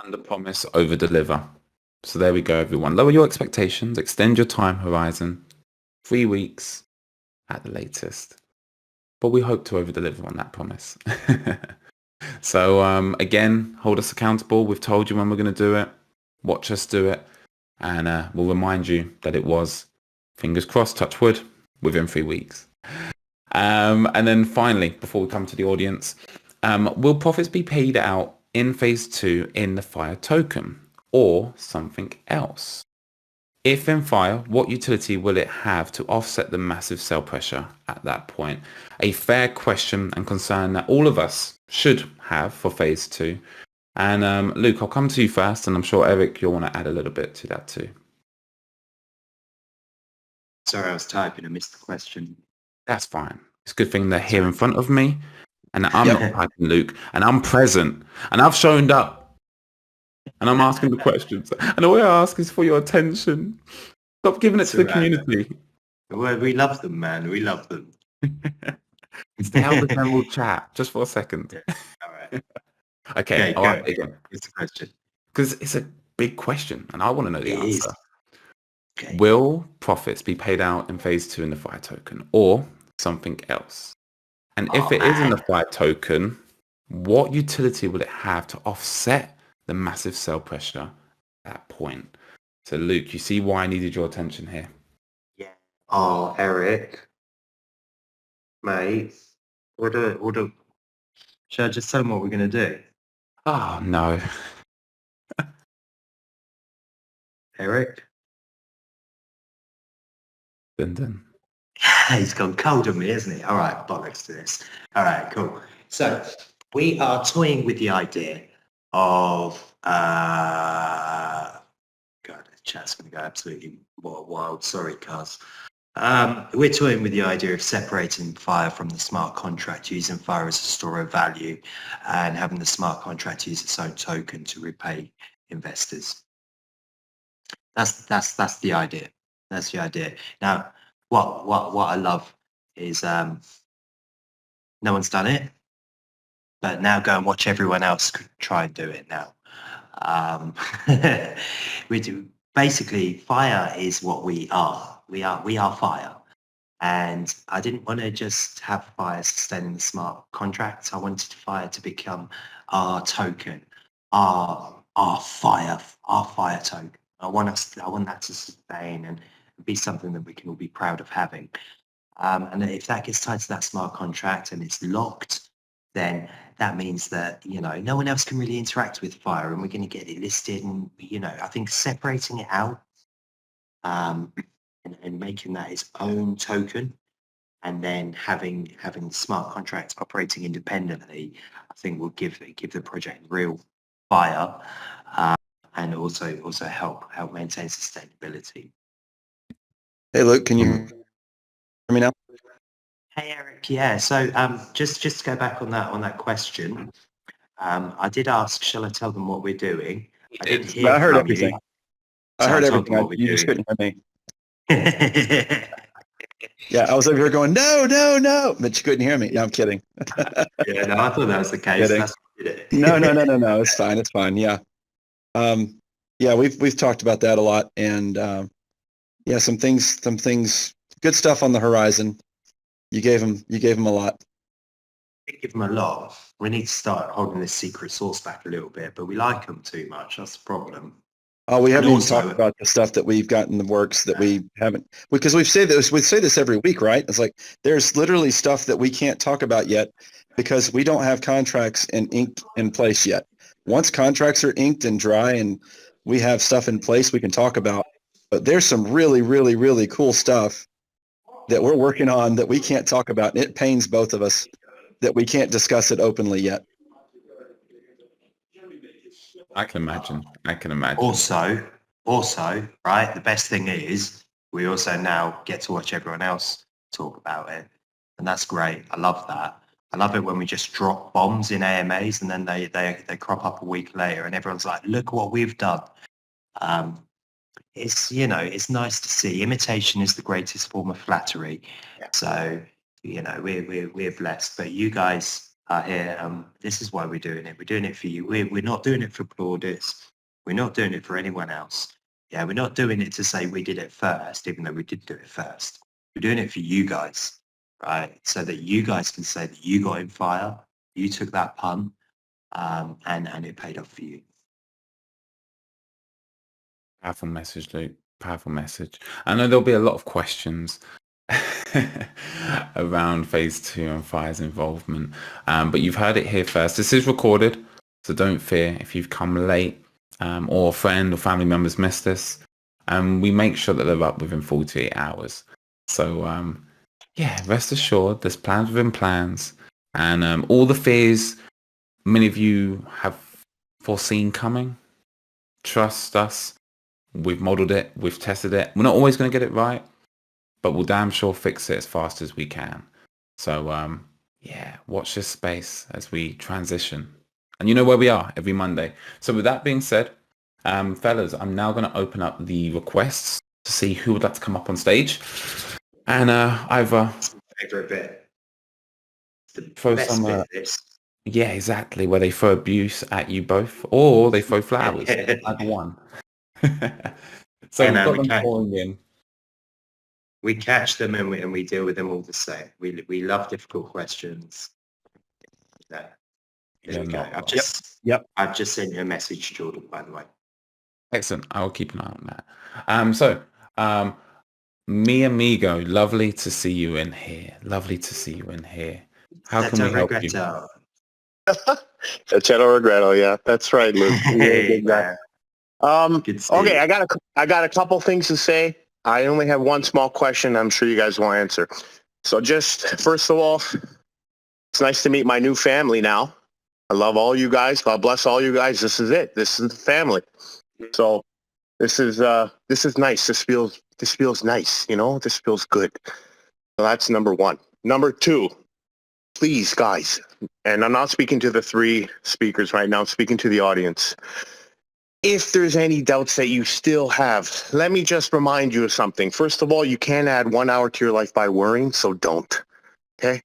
Under promise, over deliver. So there we go, everyone. Lower your expectations, extend your time horizon, 3 weeks at the latest. But we hope to over deliver on that promise. So again, hold us accountable. We've told you when we're going to do it. Watch us do it. And we'll remind you that it was, fingers crossed, touch wood, within 3 weeks. And then finally, before we come to the audience, will profits be paid out in phase 2 in the Fire token or something else? If in Fire, what utility will it have to offset the massive sell pressure at that point? A fair question and concern that all of us should have for phase 2. And Luke, I'll come to you first, and I'm sure Eric, you'll want to add a little bit to that too. Sorry, I was typing. I missed the question. That's fine. It's a good thing they're here in front of me, and I'm not typing, Luke, and I'm present, and I've shown up. And I'm asking the questions. And all I ask is for your attention. Stop giving it to the community. Well, we love them, man. We love them. Stay out of the general chat just for a second. Yeah. All right. Okay, all right, again. It's the question. Because it's a big question, and I want to know the answer. Okay. Will profits be paid out in phase 2 in the Fire token or something else? And if it is in the Fire token, what utility will it have to offset the massive sell pressure at that point? So Luke, you see why I needed your attention here? Yeah. Oh, Eric, mate, should I just tell them what we're going to do? Oh, no. Eric? Dun, dun. He's gone cold on me, isn't he? All right, bollocks to this. All right, cool. So we are toying with the idea of, God, the chat's going to go absolutely wild. Sorry, cuz. We're toying with the idea of separating Fire from the smart contract, using Fire as a store of value and having the smart contract use its own token to repay investors. That's the idea. That's the idea. Now, what I love is no one's done it, but now go and watch everyone else try and do it now. We do basically. Fire is what we are. We are Fire, and I didn't want to just have Fire sustaining the smart contracts. I wanted Fire to become our token, our Fire token. I want that to sustain and be something that we can all be proud of having. And if that gets tied to that smart contract and it's locked, then that means that, no one else can really interact with Fire, and we're going to get it listed. And, I think separating it out and making that its own token, and then having smart contracts operating independently, I think will give the project real fire, and also help maintain sustainability. Hey, Luke, can you hear me now? Hey, Eric. Yeah. So just to go back on that question, I did ask, shall I tell them what we're doing? I didn't hear I heard from everything. you, I so heard told them everything. what we're You just doing. couldn't hear me. Yeah, I was over here going, no, but you couldn't hear me. Yeah, I'm kidding. Yeah, no, I thought that was the case. Kidding. That's what did it. No. It's fine. It's fine. Yeah. Yeah, we've talked about that a lot, and yeah, some things, good stuff on the horizon. You gave them a lot. We give them a lot. We need to start holding this secret sauce back a little bit, but we like them too much. That's the problem. Oh, we haven't And even also- talked about the stuff that we've got in the works that we haven't, because we say this every week, right? It's like there's literally stuff that we can't talk about yet because we don't have contracts and ink in place yet. Once contracts are inked and dry and we have stuff in place we can talk about, but there's some really, really, really cool stuff that we're working on that we can't talk about. It pains both of us that we can't discuss it openly yet. I can imagine. I can imagine. Also, right, the best thing is we also now get to watch everyone else talk about it. And that's great. I love that. I love it when we just drop bombs in AMAs and then they crop up a week later and everyone's like, look what we've done. It's, it's nice to see. Imitation is the greatest form of flattery. Yeah. So, we're blessed. But you guys are here. This is why we're doing it. We're doing it for you. We're not doing it for plaudits. We're not doing it for anyone else. Yeah, we're not doing it to say we did it first, even though we did do it first. We're doing it for you guys, right? So that you guys can say that you got in fire, you took that pun, and it paid off for you. Powerful message, Luke. Powerful message. I know there'll be a lot of questions around phase 2 and Fire's involvement, but you've heard it here first. This is recorded, so don't fear if you've come late or a friend or family members missed this. We make sure that they're up within 48 hours. So rest assured, there's plans within plans, and all the fears many of you have foreseen coming. Trust us. We've modeled it. We've tested it. We're not always going to get it right, but we'll damn sure fix it as fast as we can. So, watch this space as we transition. And you know where we are every Monday. So with that being said, fellas, I'm now going to open up the requests to see who would like to come up on stage. And either... Favorite bit. The throw best some... bit of this. Yeah, exactly. Where they throw abuse at you both, or they throw flowers. Either one. So we've got them pouring in. We catch them and we deal with them all the same. We love difficult questions. There we go. I've just sent you a message, Jordan, by the way. Excellent. I will keep an eye on that. Mi amigo, lovely to see you in here. Lovely to see you in here. How can we help you? Chelo Regretto, yeah, that's right, Luke. Hey, man. Okay, I got a couple things to say. I only have one small question. I'm sure you guys will answer. So just first of all, it's nice to meet my new family now. I love all you guys. God bless all you guys. This is it. This is the family. So this is nice. This feels nice. This feels good. So that's number one. Number two, please, guys, and I'm not speaking to the three speakers right now. I'm speaking to the audience. If there's any doubts that you still have, let me just remind you of something. First of all, you can't add 1 hour to your life by worrying, so don't. Okay?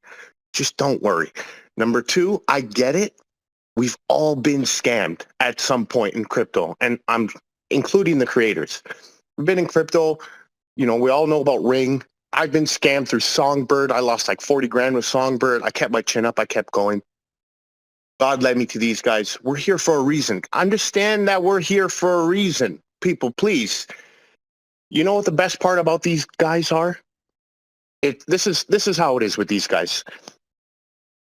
Just don't worry. Number two, I get it. We've all been scammed at some point in crypto, and I'm including the creators. We've been in crypto. We all know about Ring. I've been scammed through Songbird. I lost like 40 grand with Songbird. I kept my chin up. I kept going. God led me to these guys. We're here for a reason. Understand that we're here for a reason. People, please. You know what the best part about these guys are? This is how it is with these guys.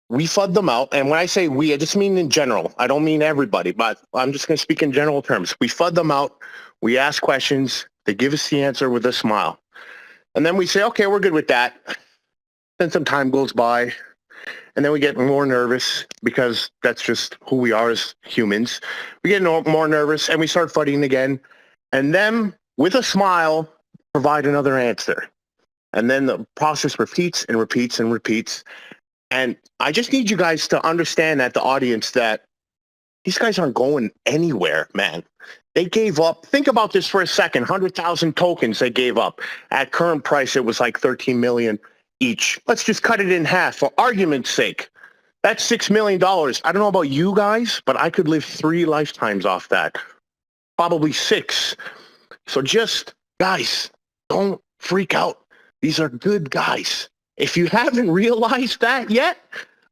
We FUD them out. And when I say we, I just mean in general. I don't mean everybody, but I'm just going to speak in general terms. We FUD them out. We ask questions. They give us the answer with a smile. And then we say, okay, we're good with that. Then some time goes by. And then we get more nervous because that's just who we are as humans. We get more nervous and we start fighting again. And then with a smile, provide another answer. And then the process repeats and repeats and repeats. And I just need you guys to understand at the audience that these guys aren't going anywhere, man. They gave up. Think about this for a second. 100,000 tokens they gave up. At current price, it was like 13 million each. Let's just cut it in half for argument's sake. That's $6 million. I don't know about you guys, but I could live 3 lifetimes off that. Probably 6. So just, guys, don't freak out. These are good guys. If you haven't realized that yet,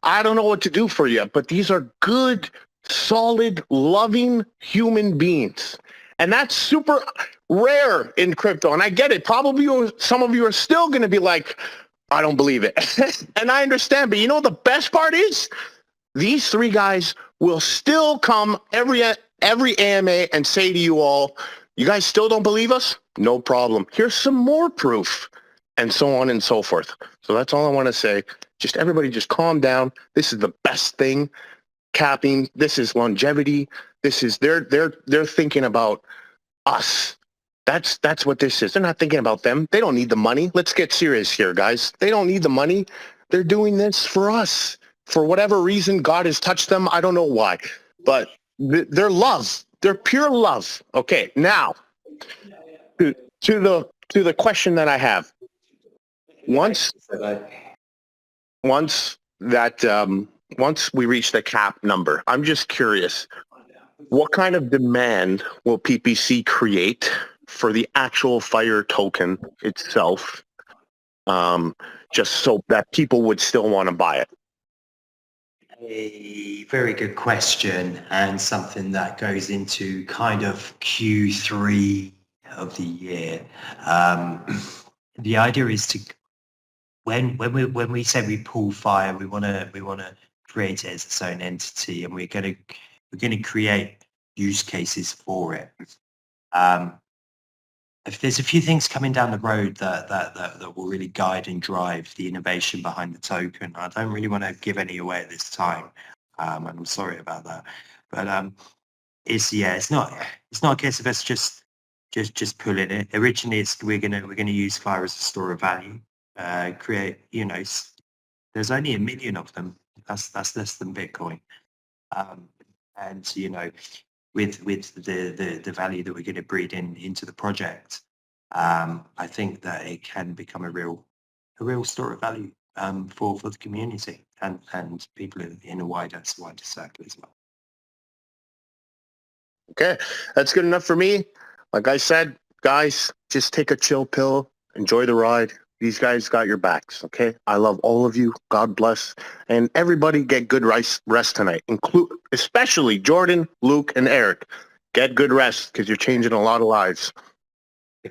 I don't know what to do for you, but these are good, solid, loving human beings. And that's super rare in crypto. And I get it. Probably some of you are still going to be like, I don't believe it. And I understand. But you know what the best part is? These 3 guys will still come every AMA and say to you all, you guys still don't believe us? No problem. Here's some more proof. and so on and so forth. So that's all I want to say. Just everybody just calm down. This is the best thing. Capping. This is longevity. This is they're thinking about us. That's what this is. They're not thinking about them. They don't need the money. Let's get serious here, guys. They don't need the money. They're doing this for us. For whatever reason, God has touched them. I don't know why, but their love, their pure love. Okay, now to the question that I have. Once we reach the cap number, I'm just curious, what kind of demand will PPC create for the actual Fire token itself, just so that people would still want to buy it? A very good question, and something that goes into kind of Q3 of the year. The idea is to when we say we pull Fire, we want to create it as its own entity, and we're going to create use cases for it. If there's a few things coming down the road that will really guide and drive the innovation behind the token, I don't really want to give any away at this time, and I'm sorry about that. But it's not a case of us just pulling it. Originally, we're gonna use Fire as a store of value. Create, there's only 1 million of them. That's less than Bitcoin, and with the value that we're going to breed into the project, I think that it can become a real store of value for the community and people in a wider circle as well. Okay, that's good enough for me. Like I said, guys, just take a chill pill, enjoy the ride. These guys got your backs, okay? I love all of you. God bless. And everybody get good rest tonight, especially Jordan, Luke, and Eric. Get good rest because you're changing a lot of lives.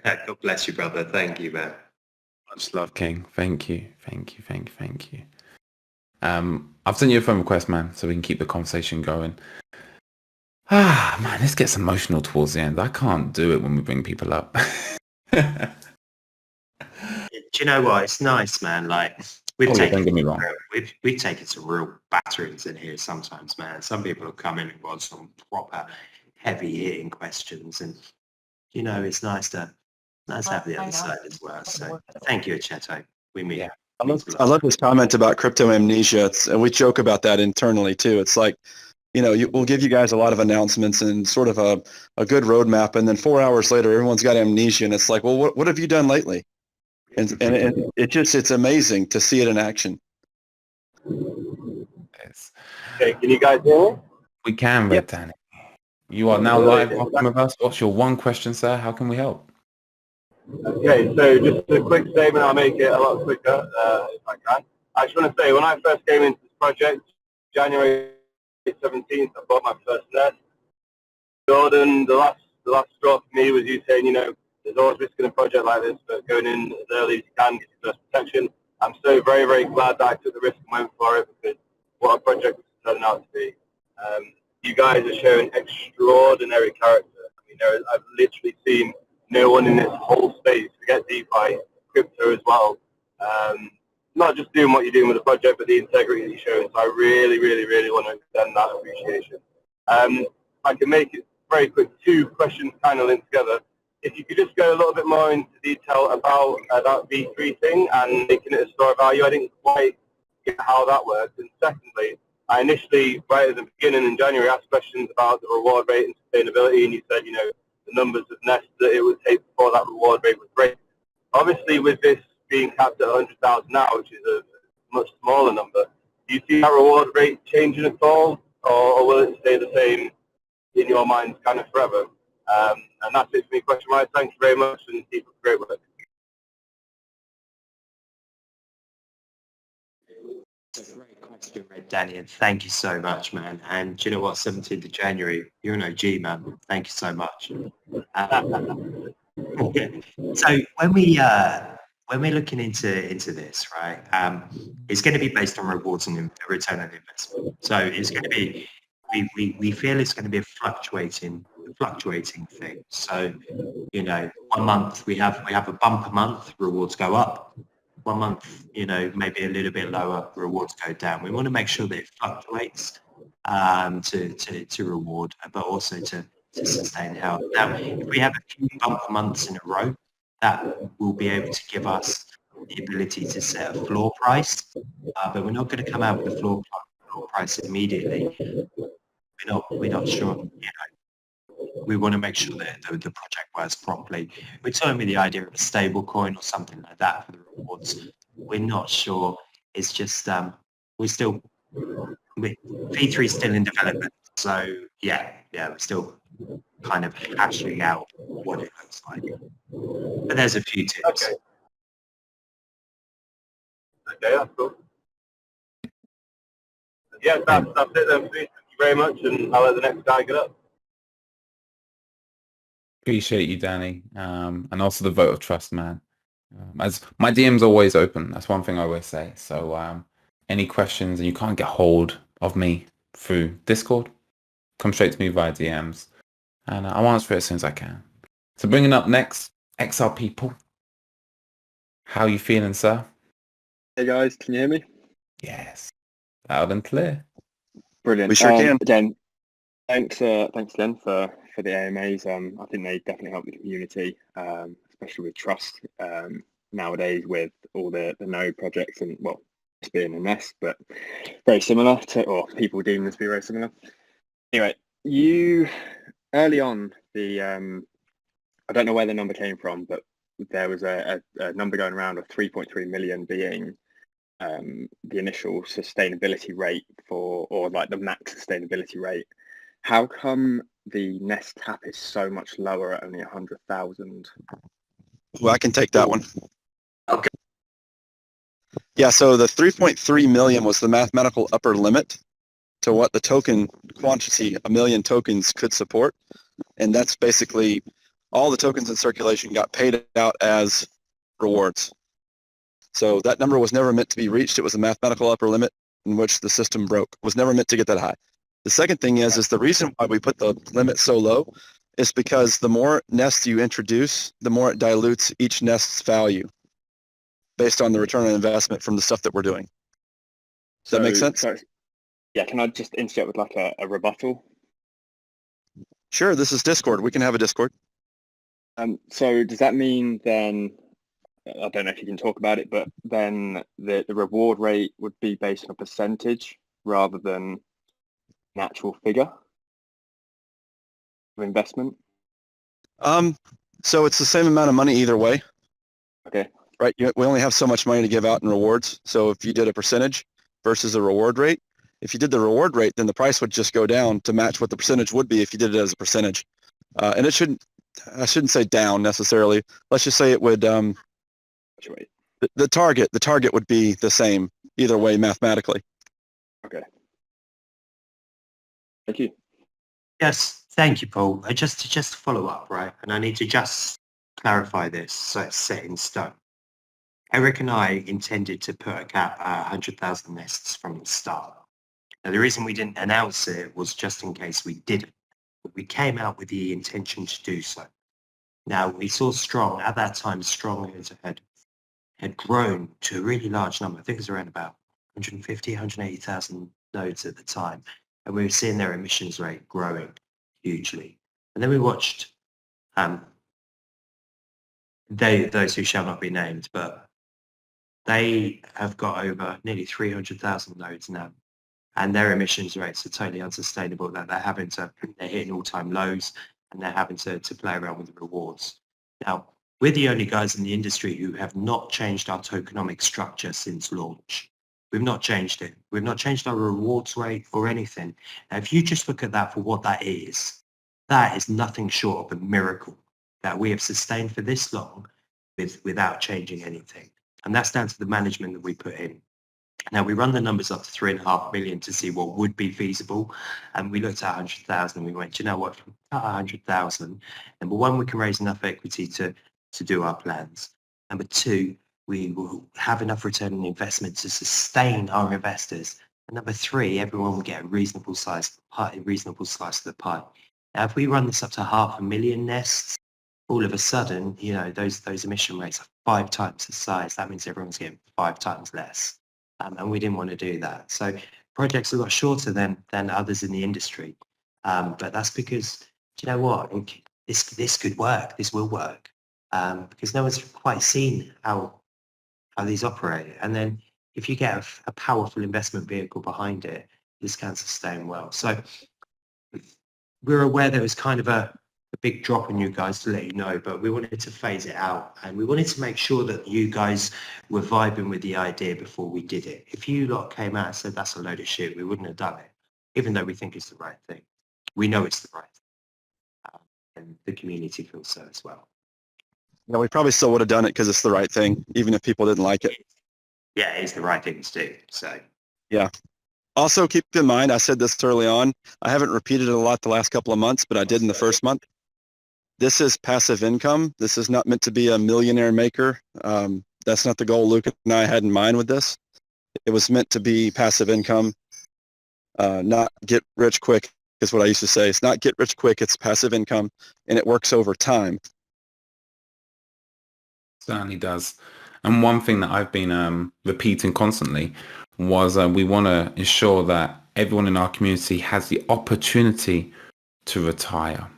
God bless you, brother. Thank you, man. Much love, King. Thank you. I've sent you a phone request, man, so we can keep the conversation going. Man, this gets emotional towards the end. I can't do it when we bring people up. Do you know what? It's nice, man. Like we've don't get me wrong. We've taken some real batterings in here sometimes, man. Some people have come in and got some proper heavy hitting questions, and it's nice to have the other side as well. So thank you, Cheto. We meet. Yeah. I love this comment about crypto amnesia, and we joke about that internally too. It's like, we'll give you guys a lot of announcements and sort of a good roadmap, and then 4 hours later, everyone's got amnesia, and it's like, well, what have you done lately? And it's amazing to see it in action. Yes. Okay, can you guys hear me? We can, Red Danny. You are now live welcome with us. What's your one question, sir? How can we help? Okay, so just a quick statement. I'll make it a lot quicker if I can. I just want to say, when I first came into this project, January 17th, I bought my first nest. Jordan, the last straw for me was you saying, there's always risk in a project like this, but going in as early as you can, get your first protection. I'm so very, very glad that I took the risk and went for it, because what a project it's turning out to be. You guys are showing extraordinary character. I've literally seen no one in this whole space, forget DeFi, crypto as well, not just doing what you're doing with the project, but the integrity that you're showing. So I really, really, really want to extend that appreciation. I can make it very quick. 2 questions kind of linked together. If you could just go a little bit more into detail about that V3 thing and making it a store of value. I didn't quite get how that works. And secondly, I initially, right at the beginning in January, asked questions about the reward rate and sustainability, and you said, the numbers of nests that it would take before that reward rate would break. Obviously, with this being capped at 100,000 now, which is a much smaller number, do you see that reward rate changing at all, or will it stay the same in your mind kind of forever? And that's it for me, question-wise. Thank you very much, and keep up the great work. It's a great question, Red Danny, and thank you so much, man. And do you know what? 17th of January, you're an OG, man. Thank you so much. So when we're looking into this, right, it's going to be based on rewards and return on investment. So it's going to be, we feel it's going to be a fluctuating fluctuating thing. So, you know, 1 month we have a bumper month, rewards go up. 1 month, you know, maybe a little bit lower, rewards go down. We want to make sure that it fluctuates to reward, but also to sustain health. Now, if we have a few bumper months in a row, that will be able to give us the ability to set a floor price, but we're not going to come out with a floor price immediately. We're not sure. You know, we want to make sure that the project works properly. We're talking with the idea of a stable coin or something like that for the rewards. We're not sure. It's just V3 is still in development. So yeah, we're still kind of hashing out what it looks like. But there's a few tips. Okay, that's cool. Yeah, that's it then. Thank you very much, and I'll let the next guy get up. Appreciate you, Danny, and also the vote of trust, man. As my DM's always open. That's one thing I always say. So any questions and you can't get hold of me through Discord, come straight to me via DMs, and I'll answer it as soon as I can. So bringing up next, XR people. How you feeling, sir? Hey guys, can you hear me? Yes, loud and clear. Brilliant. We sure can. Again, thanks again for the AMAs. I think they definitely help the community, especially with trust nowadays with all the node projects and, well, it's being a mess, but very similar to, or people deem this to be very similar. Anyway, you early on I don't know where the number came from, but there was a number going around of 3.3 million being the initial sustainability rate or like the max sustainability rate. How come the nest cap is so much lower at only 100,000? Well, I can take that one. Okay. Yeah, so the 3.3 million was the mathematical upper limit to what the token quantity, 1 million tokens, could support. And that's basically all the tokens in circulation got paid out as rewards. So that number was never meant to be reached. It was a mathematical upper limit in which the system broke. It was never meant to get that high. The second thing is the reason why we put the limit so low is because the more nests you introduce, the more it dilutes each nest's value based on the return on investment from the stuff that we're doing. Does that make sense? Yeah, can I just interject with like a rebuttal? Sure, this is Discord. We can have a Discord. So does that mean then, I don't know if you can talk about it, but then the reward rate would be based on a percentage rather than an actual figure of investment? So it's the same amount of money either way. Okay. Right, we only have so much money to give out in rewards. So if you did a percentage versus a reward rate, if you did the reward rate, then the price would just go down to match what the percentage would be if you did it as a percentage. And it shouldn't, I shouldn't say down necessarily. Let's just say it would, the target would be the same either way mathematically. Okay. Thank you. Yes, thank you, Paul. Just to follow up, right? And I need to just clarify this so it's set in stone. Eric and I intended to put a cap at 100,000 nests from the start. Now, the reason we didn't announce it was just in case we didn't. But we came out with the intention to do so. Now, we saw Strong, at that time, Strong had grown to a really large number. I think it was around about 150, 180,000 nodes at the time. And we were seeing their emissions rate growing hugely. And then we watched those who shall not be named, but they have got over nearly 300,000 nodes now. And their emissions rates are totally unsustainable, that they're hitting all-time lows and they're having to play around with the rewards. Now, we're the only guys in the industry who have not changed our tokenomics structure since launch. We've not changed it. We've not changed our rewards rate or anything. Now, if you just look at that for what that is nothing short of a miracle that we have sustained for this long without changing anything. And that's down to the management that we put in. Now, we run the numbers up to 3.5 million to see what would be feasible. And we looked at 100,000 and we went, you know what, at 100,000, number one, we can raise enough equity to do our plans. Number two, we will have enough return on investment to sustain our investors. And number three, everyone will get a reasonable slice of the pie. Now, if we run this up to 500,000 nests, all of a sudden, you know, those emission rates are 5 times the size. That means everyone's getting 5 times less. And we didn't want to do that. So projects are a lot shorter than others in the industry. But that's because, do you know what? This could work. This will work. Because no one's quite seen how these operate. And then if you get a powerful investment vehicle behind it, this can sustain well. So we're aware there was kind of a big drop in you guys to let you know, but we wanted to phase it out, and we wanted to make sure that you guys were vibing with the idea before we did it. If you lot came out and said that's a load of shit, we wouldn't have done it, even though we think it's the right thing. We know it's the right thing, and the community feels so as well. You know, we probably still would have done it because it's the right thing, even if people didn't like it. Yeah, it's the right thing to do. So yeah. Also, keep in mind, I said this early on, I haven't repeated it a lot the last couple of months, but I did in the first month. This is passive income. This is not meant to be a millionaire maker. That's not the goal Luke and I had in mind with this. It was meant to be passive income, not get rich quick is what I used to say. It's not get rich quick, it's passive income, and it works over time. Certainly does. And one thing that I've been repeating constantly was we want to ensure that everyone in our community has the opportunity to retire,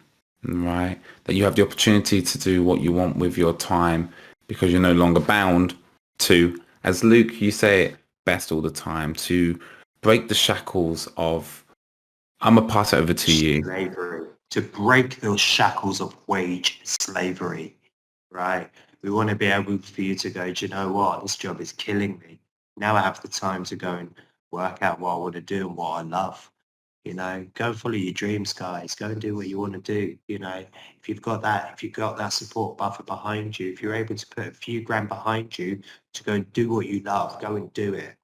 right? That you have the opportunity to do what you want with your time because you're no longer bound to, as Luke, you say it best all the time, to break the shackles of, I'm going to pass it over to you. Slavery. To break those shackles of wage slavery, right? We want to be able for you to go, do you know what? This job is killing me. Now I have the time to go and work out what I want to do and what I love. You know, go and follow your dreams, guys. Go and do what you want to do. You know, if you've got that support buffer behind you, if you're able to put a few grand behind you to go and do what you love, go and do it.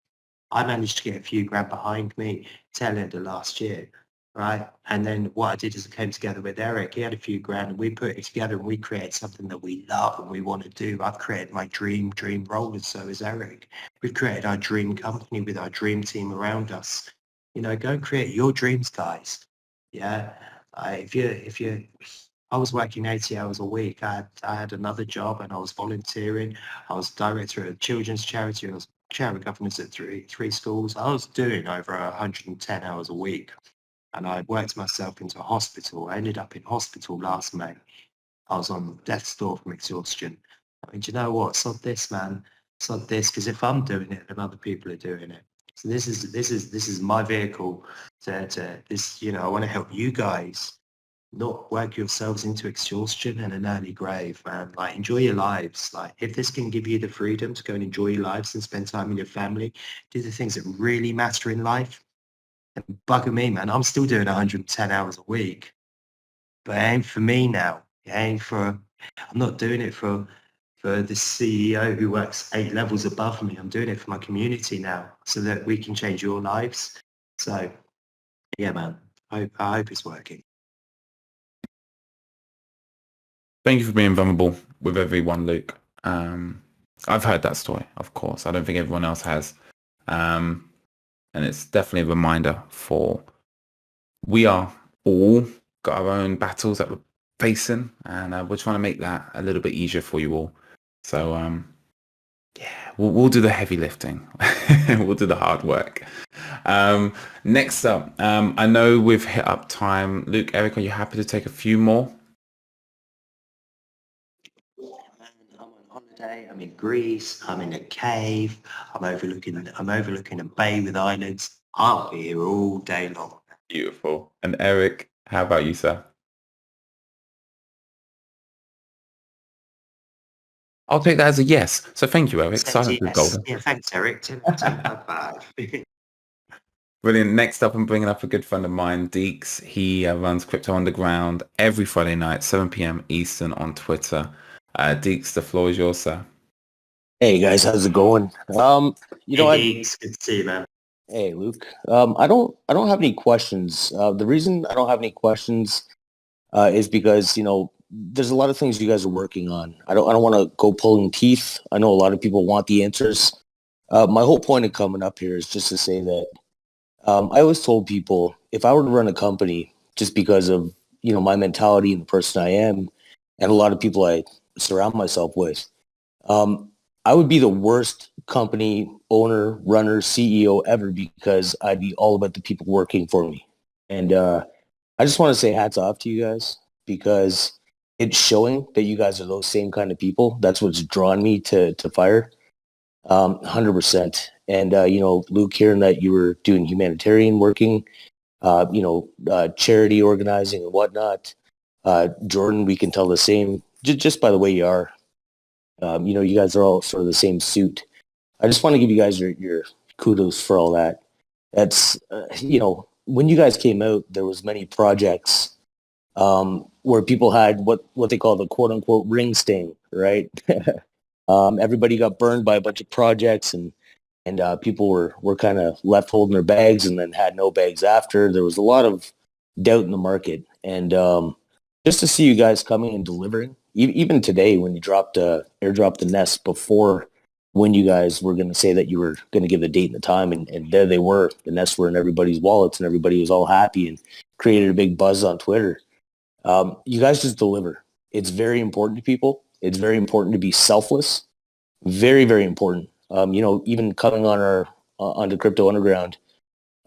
I managed to get a few grand behind me tail end of last year. Right. And then what I did is I came together with Eric. He had a few grand and we put it together and we created something that we love and we want to do. I've created my dream role, and so has Eric. We've created our dream company with our dream team around us. You know, go and create your dreams, guys. Yeah. If you I was working 80 hours a week. I had another job and I was volunteering. I was director of a children's charity. I was chair of governance at three schools. I was doing over 110 hours a week. And I worked myself into a hospital. I ended up in hospital last May. I was on death's door from exhaustion. I mean, do you know what? Sod this, man. Sod this, because if I'm doing it, then other people are doing it. So this is my vehicle to this. You know, I want to help you guys not work yourselves into exhaustion and an early grave, man. Like, enjoy your lives. Like, if this can give you the freedom to go and enjoy your lives and spend time with your family, do the things that really matter in life. And bugger me, man, I'm still doing 110 hours a week, but it ain't for me now. It ain't for, I'm not doing it for the CEO who works 8 levels above me. I'm doing it for my community now so that we can change your lives. So yeah, man, I hope it's working. Thank you for being vulnerable with everyone, Luke. I've heard that story, of course. I don't think everyone else has. And it's definitely a reminder for we are all got our own battles that we're facing, and we're trying to make that a little bit easier for you all. So yeah, we'll do the heavy lifting. We'll do the hard work. Next up, I know we've hit up time. Luke, Eric, are you happy to take a few more? I'm on holiday. I'm in Greece. I'm in a cave. I'm overlooking a bay with islands. I'll be here all day long. Beautiful. And Eric, how about you, sir? I'll take that as a yes. So thank you, Eric. Silence is golden. Yeah, thanks, Eric. 10/5. Brilliant. Next up, I'm bringing up a good friend of mine, Deeks. He runs Crypto Underground every Friday night, 7 p.m. Eastern on Twitter. Deeks, the floor is yours, sir. Hey guys, how's it going? Deeks, good to see you, man. Hey Luke. I don't have any questions. The reason I don't have any questions is because there's a lot of things you guys are working on. I don't want to go pulling teeth. I know a lot of people want the answers. My whole point of coming up here is just to say that I always told people if I were to run a company just because of my mentality and the person I am, and a lot of people I surround myself with, I would be the worst company owner, runner, CEO ever because I'd be all about the people working for me. And I just want to say hats off to you guys because it's showing that you guys are those same kind of people. That's what's drawn me to Fire, 100%. And, Luke, hearing that you were doing humanitarian working, charity organizing and whatnot. Jordan, we can tell the same just by the way you are. You guys are all sort of the same suit. I just want to give you guys your kudos for all that. That's, when you guys came out, there was many projects where people had what they call the quote unquote ring sting, right? Everybody got burned by a bunch of projects and people were kind of left holding their bags and then had no bags after. There was a lot of doubt in the market. And just to see you guys coming and delivering, even today when you airdropped the nest before when you guys were going to say that you were going to give the date and the time, and there they were. The nests were in everybody's wallets and everybody was all happy and created a big buzz on Twitter. You guys just deliver. It's very important to people. It's very important to be selfless. Very, very important. Even coming onto Crypto Underground,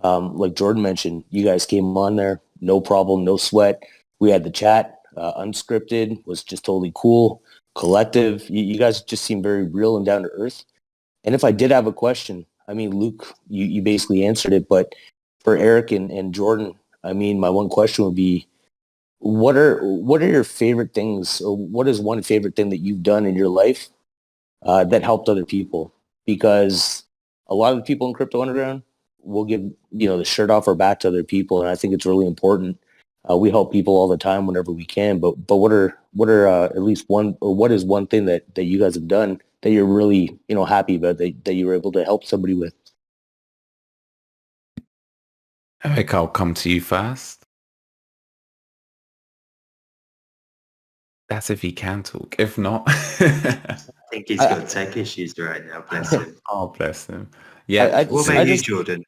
like Jordan mentioned, you guys came on there, no problem, no sweat. We had the chat, unscripted, was just totally cool, collective. You guys just seem very real and down to earth. And if I did have a question, I mean, Luke, you basically answered it, but for Eric and Jordan, I mean, my one question would be, what are your favorite things, or what is one favorite thing that you've done in your life that helped other people? Because a lot of the people in Crypto Underground will give the shirt off our back to other people, and I think it's really important. We help people all the time whenever we can, but what are at least one, or what is one thing that you guys have done that you're really happy about that you were able to help somebody with? Eric, I'll come to you first. That's if he can talk. If not, I think he's got tech issues right now. Bless him. oh, bless him. Yeah. What about you, Jordan?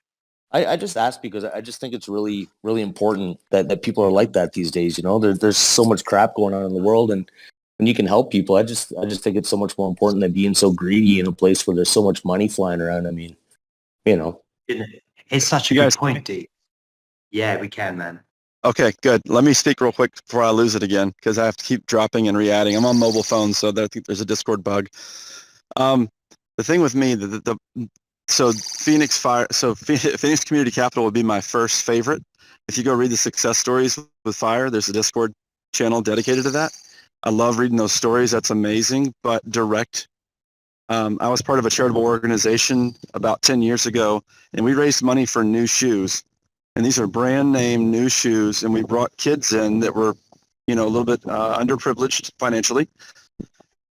I just asked because I just think it's really, really important that people are like that these days. There's so much crap going on in the world, and when you can help people, I just think it's so much more important than being so greedy in a place where there's so much money flying around. I mean, It's such a good point, Dee. Yeah, we can, man. Okay, good. Let me speak real quick before I lose it again, because I have to keep dropping and re-adding. I'm on mobile phone, so I think there's a Discord bug. The thing with me, Phoenix Community Capital would be my first favorite. If you go read the success stories with Fire, there's a Discord channel dedicated to that. I love reading those stories. That's amazing. But direct, I was part of a charitable organization about 10 years ago, and we raised money for new shoes. And these are brand name new shoes, and we brought kids in that were, a little bit underprivileged financially.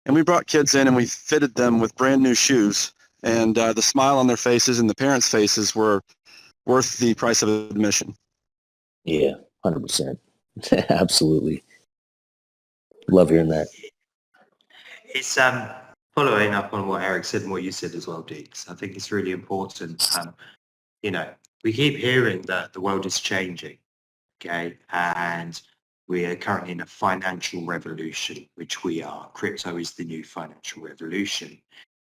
And we brought kids in and we fitted them with brand new shoes. And the smile on their faces and the parents' faces were worth the price of admission. Yeah, 100%. Absolutely. Love hearing that. It's following up on what Eric said and what you said as well, Deeks. I think it's really important. We keep hearing that the world is changing, okay? And we are currently in a financial revolution, which we are. Crypto is the new financial revolution.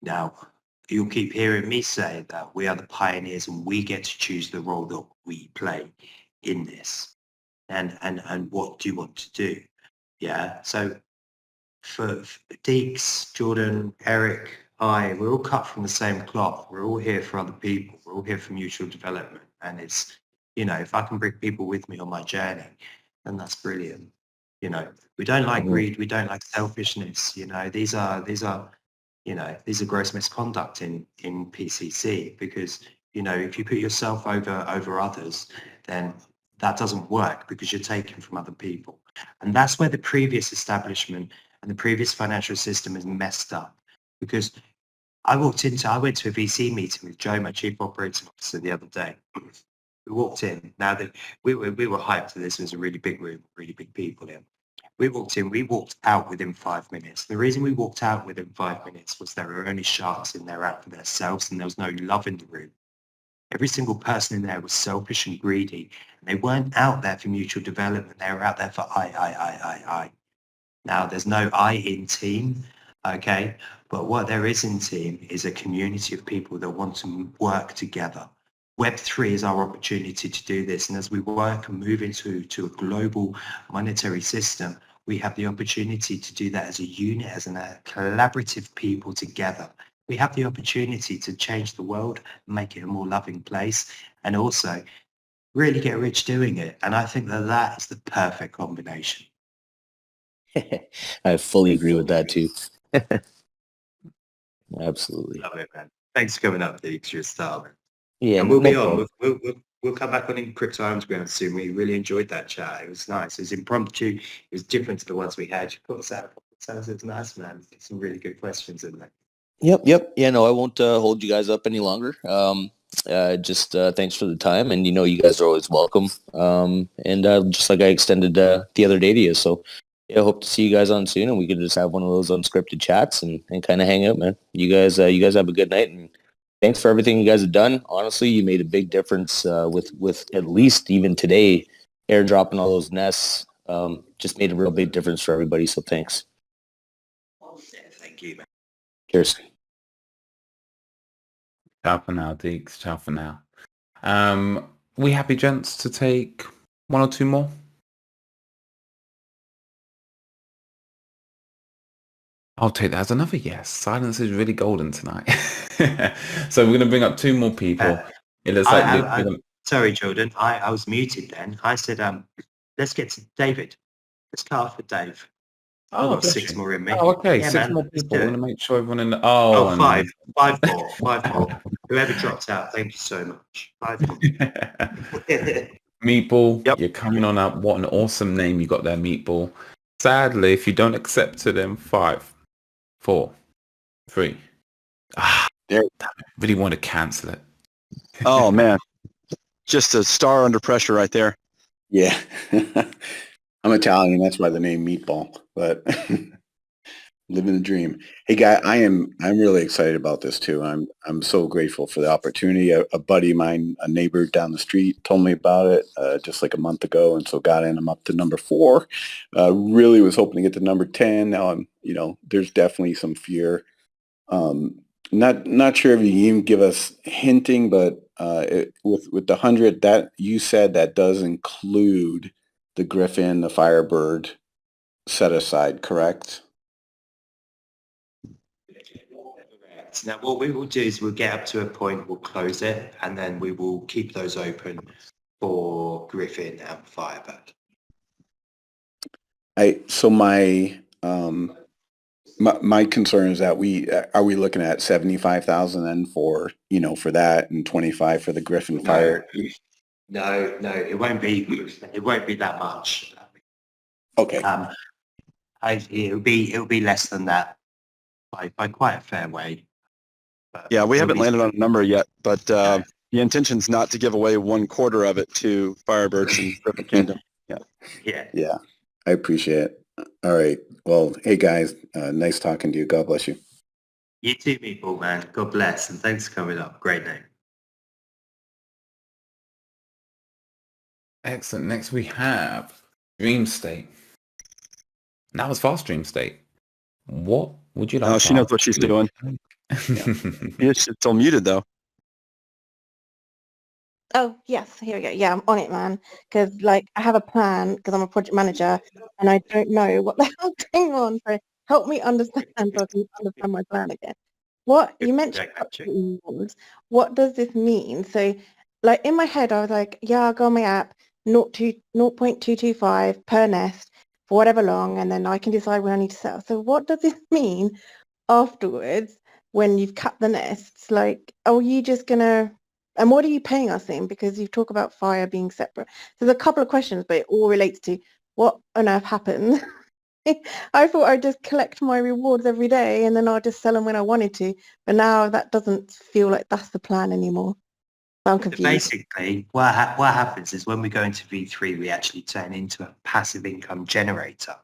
Now, you'll keep hearing me say that we are the pioneers and we get to choose the role that we play in this. And what do you want to do? Yeah, so for Deeks, Jordan, Eric, we're all cut from the same cloth. We're all here for other people. We're all here for mutual development. And it's, if I can bring people with me on my journey, then that's brilliant. We don't like greed. We don't like selfishness. These are gross misconduct in PCC because, if you put yourself over others, then that doesn't work because you're taking from other people. And that's where the previous establishment and the previous financial system is messed up because I went to a VC meeting with Joe, my chief operating officer, the other day. We walked in. Now that we were hyped for this, it was a really big room, really big people in. We walked in. We walked out within 5 minutes. The reason we walked out within 5 minutes was there were only sharks in there out for themselves, and there was no love in the room. Every single person in there was selfish and greedy. And they weren't out there for mutual development. They were out there for I. Now, there's no I in team, okay? But what there is in team is a community of people that want to work together. Web3 is our opportunity to do this. And as we work and move into a global monetary system, we have the opportunity to do that as a unit, as a collaborative people together. We have the opportunity to change the world, make it a more loving place, and also really get rich doing it. And I think that is the perfect combination. I fully agree with that too. Absolutely. Love it, man. Thanks for coming up, Deeks. You're a star, man. Yeah, And we'll no be on. problem. We'll come back on in Crypto Underground soon. We really enjoyed that chat. It was nice. It was impromptu. It was different to the ones we had. You put us out. Sounds it's nice, man. Some really good questions in there. Yep. Yeah, no, I won't hold you guys up any longer. Just thanks for the time, and you guys are always welcome. And just like I extended the other day to you, so yeah, I hope to see you guys on soon, and we can just have one of those unscripted chats and kind of hang out, man. You guys have a good night, and thanks for everything you guys have done. Honestly, you made a big difference with at least even today, airdropping all those nests. Just made a real big difference for everybody. So thanks. Yeah, thank you, man. Cheers. Ciao for now, Deeks. Ciao for now. We happy, gents, to take one or two more? I'll take that as another yes. Silence is really golden tonight. So we're going to bring up two more people. It looks like sorry, Jordan. I was muted then. I said, let's get to David. Let's cut off with Dave. I've got 6 more in me. Oh, okay. Yeah, 6 man, more let's people. do I'm it. going to make sure everyone in the... Oh, 5. 5 more. 5 more. Whoever dropped out, thank you so much. 5 more. Meatball, Yep. You're coming on up. What an awesome name you got there, Meatball. Sadly, if you don't accept it in 5, 4, 3. There. I really want to cancel it. Oh, man. Just a star under pressure right there. Yeah. I'm Italian. That's why the name Meatball, but living the dream. Hey, guy, I'm really excited about this too. I'm so grateful for the opportunity. A buddy of mine, a neighbor down the street, told me about it just like a month ago, and so got in. I'm up to number 4. Really was hoping to get to number 10. Now I'm, there's definitely some fear. Not sure if you can even give us hinting, but with the 100 that you said, that does include the Griffin, the Firebird set aside, correct? Now, what we will do is we'll get up to a point, we'll close it, and then we will keep those open for Griffin and Firebird. So my concern is that are we looking at 75,000 then for that, and 25 for the Griffin Fire? No, it won't be that much. Okay. It'll be less than that by quite a fair way. But Yeah, we haven't landed on a number yet, but the intention's not to give away 1/4 of it to Firebirds and Griffin Kingdom. Yeah. I appreciate it. All right. Well, hey guys, nice talking to you. God bless you. You too, Meatball, man. God bless, and thanks for coming up. Great name. Excellent. Next we have Dream State. That was fast, Dream State. What would you like? Oh, she knows what she's doing. She's still muted though. Oh, yes, here we go. Yeah, I'm on it, man. Because, I have a plan because I'm a project manager and I don't know what the hell's going on. So help me understand so I can understand my plan again. What you mentioned, what does this mean? So, in my head, I was like, yeah, I'll go on my app, 0.225 per nest for whatever long, and then I can decide when I need to sell. So what does this mean afterwards when you've cut the nests? Are you just going to... And what are you paying us in? Because you talk about fire being separate. So there's a couple of questions, but it all relates to what on earth happened. I thought I'd just collect my rewards every day and then I'll just sell them when I wanted to. But now that doesn't feel like that's the plan anymore. I'm confused. Basically, what happens is when we go into V3, we actually turn into a passive income generator.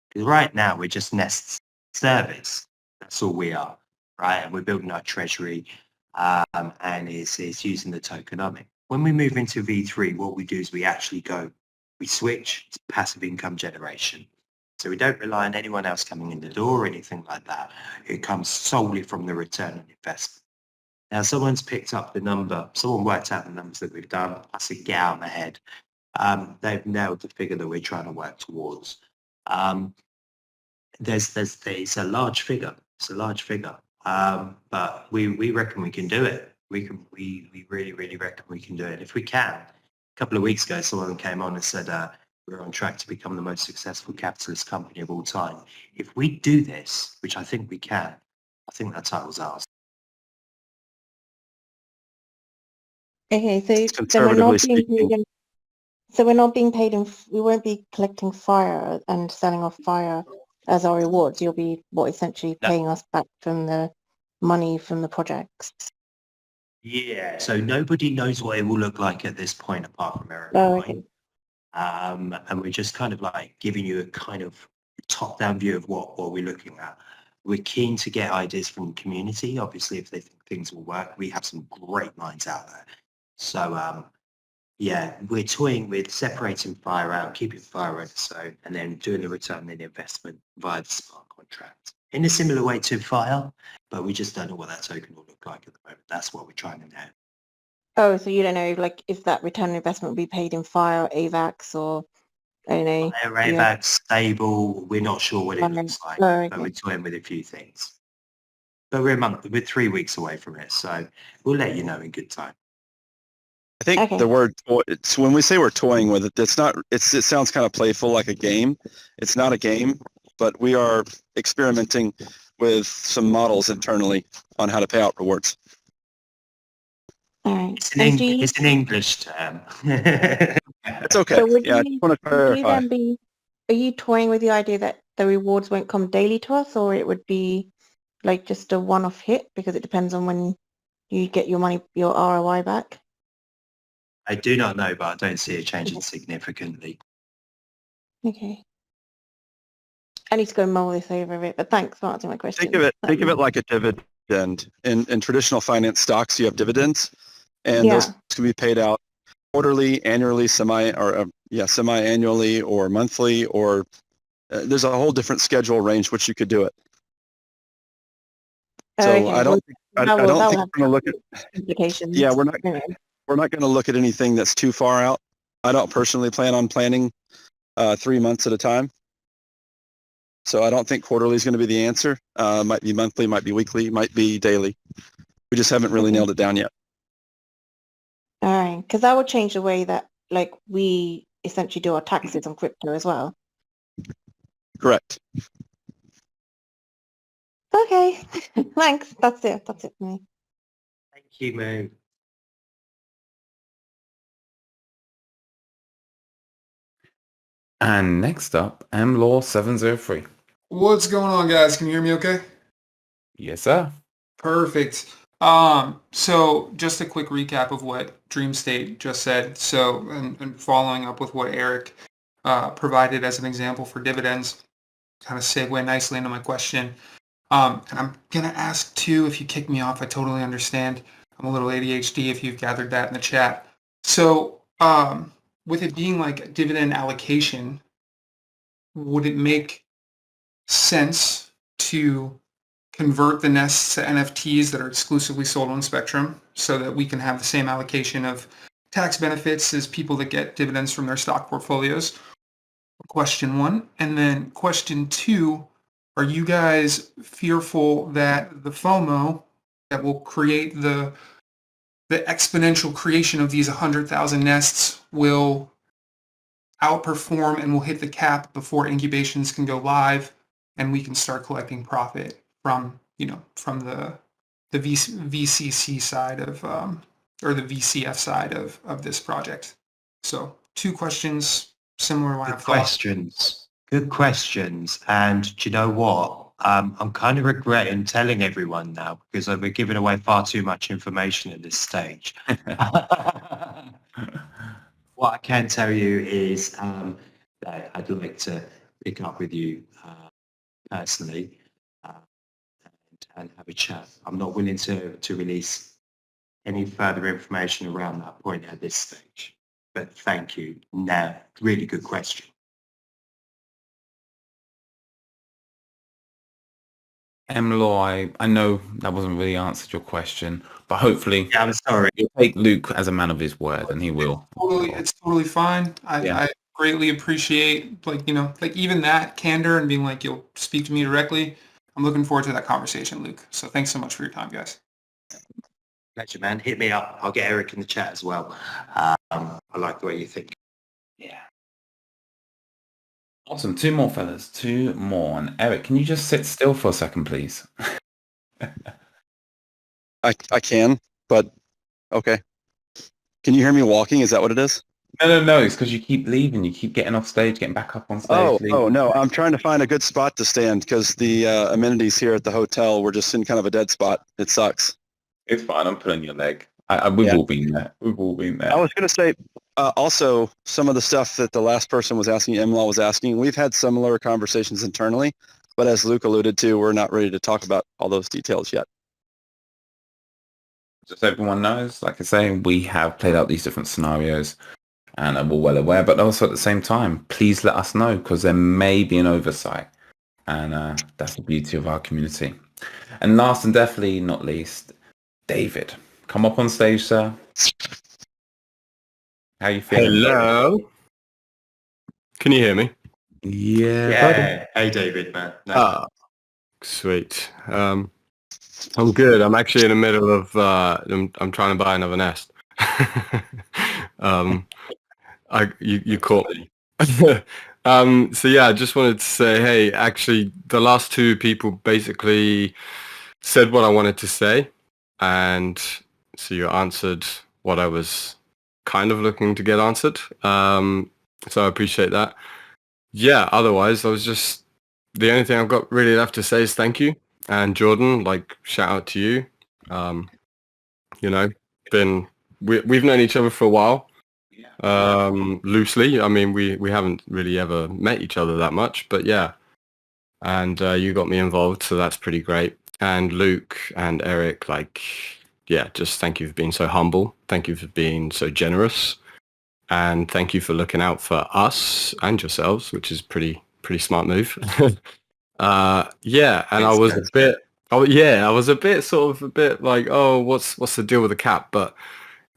Because right now, we're just Nest's service. That's all we are, right? And we're building our treasury. and it's using the tokenomics. When we move into V3, what we do is we switch to passive income generation. So we don't rely on anyone else coming in the door or anything like that. It comes solely from the return on investment. Now, someone's picked up the number, someone worked out the numbers that we've done. I said, get out of my head. They've nailed the figure that we're trying to work towards. It's a large figure. It's a large figure. But we reckon we can do it. We really, really reckon we can do it. If we can, a couple of weeks ago, someone came on and said, we're on track to become the most successful capitalist company of all time. If we do this, which I think we can, I think that title's ours. Okay, so then we're Conservatively not being speaking. paid in, so we're not being paid in, we won't be collecting fire and selling off fire as our rewards. You'll be essentially No. paying us back from the money from the projects. Yeah, so nobody knows what it will look like at this point apart from Eric Oh, and okay. I. And we're just kind of like giving you a kind of top-down view of what we're looking at. We're keen to get ideas from the community. Obviously, if they think things will work, we have some great minds out there. So yeah, we're toying with separating fire out, keeping fire out, and then doing the return on investment via the smart contract in a similar way to fire, but we just don't know what that token will look like at the moment. That's what we're trying to know. Oh, so you don't know if that return on investment will be paid in fire, AVAX, or I don't know. Fire, AVAX, stable, we're not sure what it looks like, Oh, but we're okay. toying with a few things. But we're 3 weeks away from it, so we'll let you know in good time. I think Okay. the word it's when we say we're toying with it, it sounds kind of playful, like a game. It's not a game, but we are experimenting with some models internally on how to pay out rewards. All right. It's an English term. It's okay. So would Yeah, I you, just want to would you clarify. then be, are you toying with the idea that the rewards won't come daily to us, or it would be like just a one-off hit because it depends on when you get your money, your ROI back? I do not know, but I don't see it changing significantly. Okay. I need to go mull this over a bit, but thanks for answering my question. Think of it like a dividend. In traditional finance stocks, you have dividends, and those can be paid out quarterly, annually, semi-annually, or monthly, or there's a whole different schedule range which you could do it. So Okay. I don't think we're going to look at implications. Yeah, we're not going to look at anything that's too far out. I don't personally plan on planning 3 months at a time. So I don't think quarterly is going to be the answer. Might be monthly, might be weekly, might be daily. We just haven't really nailed it down yet. All right, because that would change the way that we essentially do our taxes on crypto as well. Correct. Okay, thanks. That's it. That's it for me. Thank you, Moo. And next up, MLaw703. What's going on, guys? Can you hear me okay? Yes, sir. Perfect. So just a quick recap of what Dream State just said. So, and following up with what Eric provided as an example for dividends, kind of segue nicely into my question. And I'm going to ask too, if you kick me off, I totally understand. I'm a little ADHD if you've gathered that in the chat. So with it being like dividend allocation, would it make sense to convert the nests to NFTs that are exclusively sold on Spectrum so that we can have the same allocation of tax benefits as people that get dividends from their stock portfolios? Question one. And then question two, are you guys fearful that the FOMO that will create the exponential creation of these 100,000 nests will outperform and will hit the cap before incubations can go live and we can start collecting profit from the VCC side of or the VCF side of this project? So 2 questions, similar line of thought. Good questions. And do you know what? I'm kind of regretting telling everyone now because we're giving away far too much information at this stage. What I can tell you is that I'd like to pick up with you personally and have a chat. I'm not willing to release any further information around that point at this stage. But thank you. No, really good question. Law, I know that wasn't really answered your question, but hopefully Yeah, I'm sorry. you'll take Luke as a man of his word, and he will. It's totally fine. Yeah. I greatly appreciate, like, you know, like even that candor and being like, you'll speak to me directly. I'm looking forward to that conversation, Luke. So thanks so much for your time, guys. Pleasure, man. Hit me up. I'll get Eric in the chat as well. I like the way you think. Yeah. Awesome. 2 more, fellas. 2 more. And Eric, can you just sit still for a second, please? I can, but okay. Can you hear me walking? Is that what it is? No. It's because you keep leaving. You keep getting off stage, getting back up on stage. Oh no. I'm trying to find a good spot to stand because the amenities here at the hotel were just in kind of a dead spot. It sucks. It's fine. I'm pulling your leg. We've all been there. We've all been there. I was going to say, also, some of the stuff that the last person was asking, Imla was asking, we've had similar conversations internally, but as Luke alluded to, we're not ready to talk about all those details yet. Just so everyone knows, like I say, we have played out these different scenarios and we're well aware, but also at the same time, please let us know because there may be an oversight. And that's the beauty of our community. And last and definitely not least, David. Come up on stage, sir. How you feeling? Hello. Can you hear me? Yeah. Hey, David, man. No. Sweet. I'm good. I'm actually in the middle of. I'm trying to buy another nest. You caught me. So yeah, I just wanted to say, hey, actually, the last 2 people basically said what I wanted to say, and so you answered what I was kind of looking to get answered. So I appreciate that. Yeah, otherwise, I was just, the only thing I've got really left to say is thank you. And Jordan, like, shout out to you. You know, we've known each other for a while. Loosely. I mean, we haven't really ever met each other that much, but yeah. And you got me involved, so that's pretty great. And Luke and Eric, like, yeah, just thank you for being so humble. Thank you for being so generous. And thank you for looking out for us and yourselves, which is pretty smart move. Yeah, and I was a bit sort of like, oh, what's the deal with the cap? But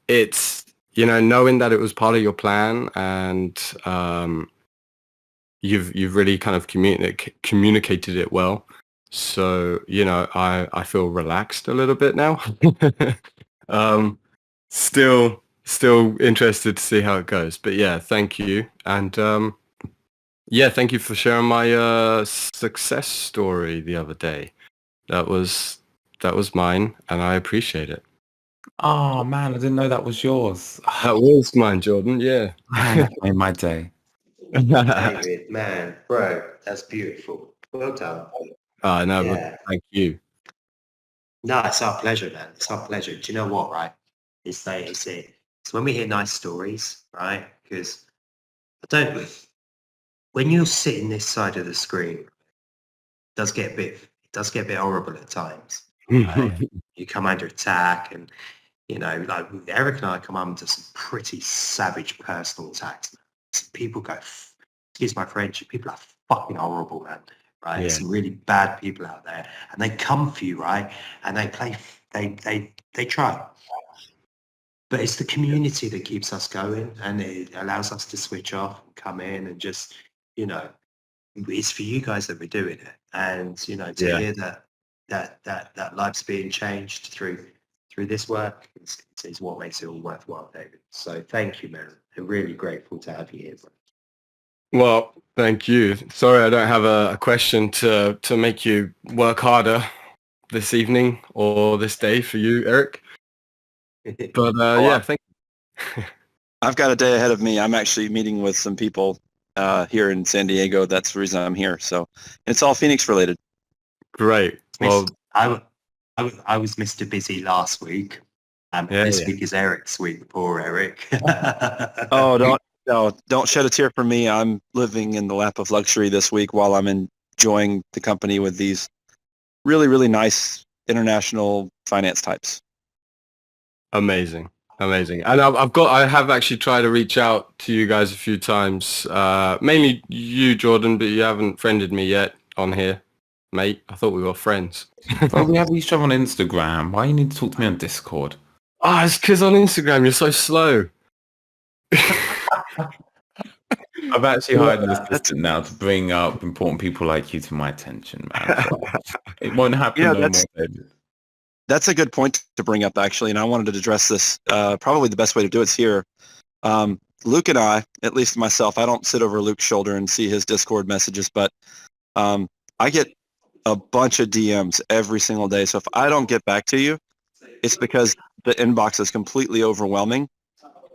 it's, you know, knowing that it was part of your plan and you've really kind of communicated it well. So, you know, I feel relaxed a little bit now. Still interested to see how it goes. But yeah, thank you. And yeah, thank you for sharing my success story the other day. That was mine, and I appreciate it. Oh man, I didn't know that was yours. That was mine, Jordan. Yeah. Man, that made my day. David, man, bro, that's beautiful. Well done. No, Yeah. but thank you. No, it's our pleasure, man. It's our pleasure. Do you know what, right? It's when we hear nice stories, right? Because when you're sitting this side of the screen, it does get a bit horrible at times. Right? You come under attack, and you know, like Eric and I come under some pretty savage personal attacks. Some people go, excuse my French, people are fucking horrible, man. Right? Yeah. Some really bad people out there, and they come for you, right? And they play, they try. But it's the community that keeps us going, and it allows us to switch off and come in and just, you know, it's for you guys that we're doing it. And, you know, to hear that life's being changed through this work is what makes it all worthwhile, David. So thank you, man. I'm really grateful to have you here, bro. Well, thank you. Sorry, I don't have a question to make you work harder this evening or this day for you, Eric. But yeah, thank you. I've got a day ahead of me. I'm actually meeting with some people here in San Diego. That's the reason I'm here. So it's all Phoenix related. Great. Well, I was Mr. Busy last week. This week is Eric's week. Poor Eric. Oh, don't shed a tear for me. I'm living in the lap of luxury this week while I'm enjoying the company with these really, really nice international finance types. Amazing. And I have actually tried to reach out to you guys a few times, mainly you, Jordan, but you haven't friended me yet on here, mate. I thought we were friends. Well, we have each other on Instagram. Why you need to talk to me on Discord? Oh, it's because on Instagram you're so slow. I've actually hired an assistant now to bring up important people like you to my attention, man. So it won't happen no more, David. That's a good point to bring up, actually, and I wanted to address this. Probably the best way to do it's here. Luke and I, at least myself, I don't sit over Luke's shoulder and see his Discord messages, but I get a bunch of DMs every single day. So if I don't get back to you, it's because the inbox is completely overwhelming,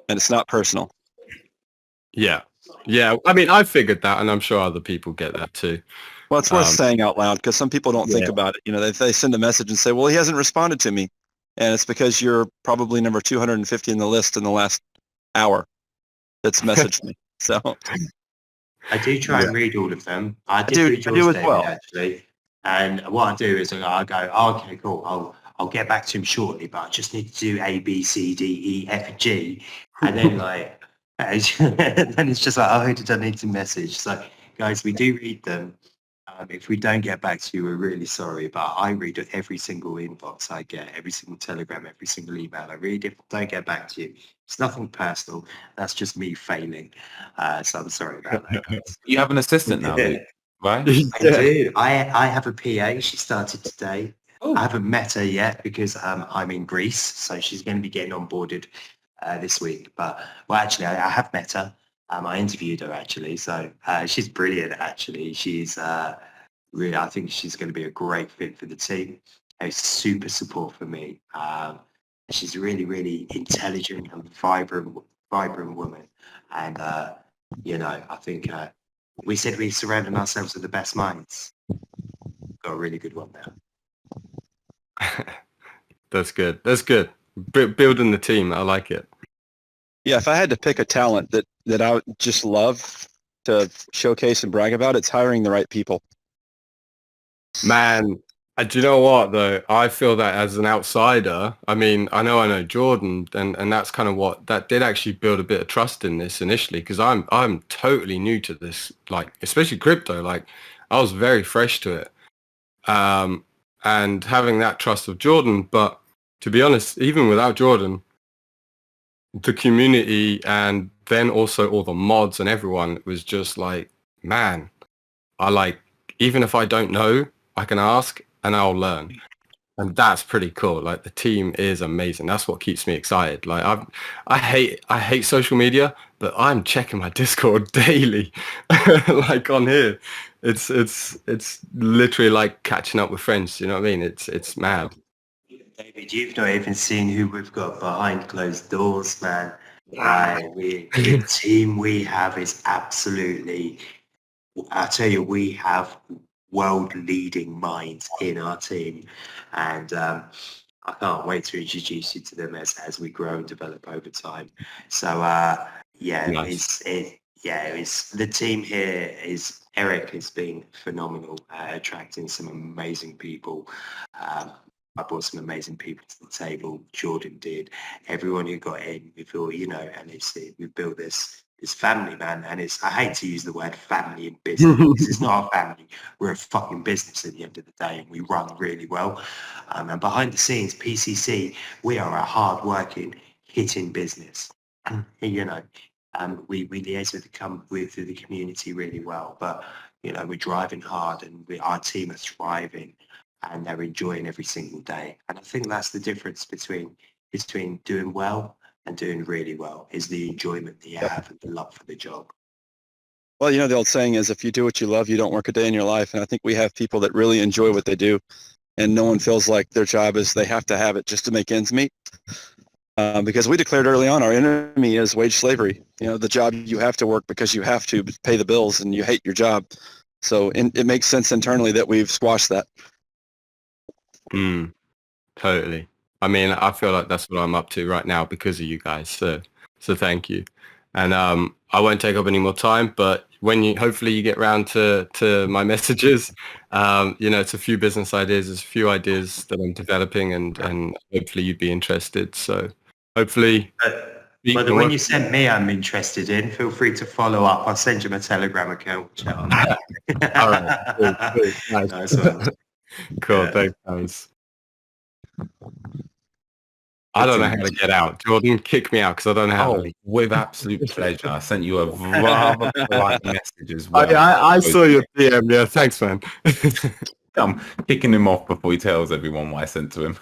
and it's not personal. Yeah. I mean, I figured that, and I'm sure other people get that too. Well, it's worth saying out loud because some people don't think about it. You know, they send a message and say, well, he hasn't responded to me. And it's because you're probably number 250 in the list in the last hour that's messaged me. So I do try and read all of them. I do read yours, as David, well. actually. And what I do is I go, oh, okay, cool. I'll get back to him shortly, but I just need to do A, B, C, D, E, F, and G. And then then it's just like, oh, who did I need to message? So guys, we do read them. If we don't get back to you, we're really sorry, but I read every single inbox I get, every single telegram, every single email I read. If I don't get back to you, it's nothing personal. That's just me failing. So I'm sorry about that, guys. You have an assistant now, Luke, right? I do. I have a PA. She started today. I haven't met her yet because I'm in Greece, so she's going to be getting onboarded this week. But, well, actually, I have met her. I interviewed her, actually. So she's brilliant, actually. She's really, I think she's going to be a great fit for the team. A super support for me. She's really, really intelligent and vibrant woman. And, I think we said we surrounded ourselves with the best minds. Got a really good one there. That's good. Building the team. I like it. Yeah, if I had to pick a talent that I would just love to showcase and brag about, it's hiring the right people. Man, do you know what though? I feel that as an outsider, I mean, I know Jordan, and that's kind of what that did actually build a bit of trust in this initially, because I'm totally new to this, like especially crypto. Like I was very fresh to it, and having that trust of Jordan. But to be honest, even without Jordan, the community and then also all the mods and everyone was just like, man, even if I don't know, I can ask and I'll learn. And that's pretty cool. Like the team is amazing. That's what keeps me excited. Like I hate social media, but I'm checking my Discord daily. Like on here. It's literally like catching up with friends, you know what I mean? It's mad. David, you've not even seen who we've got behind closed doors, man. The team we have is absolutely, I tell you, we have world-leading minds in our team. And I can't wait to introduce you to them as we grow and develop over time. So, nice. It's the team here is, Eric has been phenomenal, attracting some amazing people. I brought some amazing people to the table. Jordan did. Everyone who got in, we feel, and we built this family, man. And I hate to use the word family in business. This is not a family. We're a fucking business at the end of the day, and we run really well. And behind the scenes, PCC, we are a hard-working, hitting business. We liaise with the community really well, but we're driving hard, and our team are thriving. And they're enjoying every single day. And I think that's the difference between doing well and doing really well, is the enjoyment that you have and the love for the job. Well, the old saying is, if you do what you love, you don't work a day in your life. And I think we have people that really enjoy what they do, and no one feels like their job is they have to have it just to make ends meet. Because we declared early on, our enemy is wage slavery. The job, you have to work because you have to pay the bills and you hate your job. So it makes sense internally that we've squashed that. Totally. I mean, I feel like that's what I'm up to right now because of you guys. So thank you. And I won't take up any more time, but when hopefully you get round to my messages, it's a few business ideas, there's a few ideas that I'm developing, and hopefully you'd be interested. So hopefully. But the one you sent me, I'm interested in. Feel free to follow up. I'll send you my Telegram account. All right. Cool. Nice. Nice one. Cool. Yeah. Thanks, guys. I don't know how to get out. Jordan, kick me out because I don't know how to leave. With absolute pleasure. I sent you a rather polite message as well. I saw your DM. Yeah, thanks, man. I'm kicking him off before he tells everyone what I sent to him.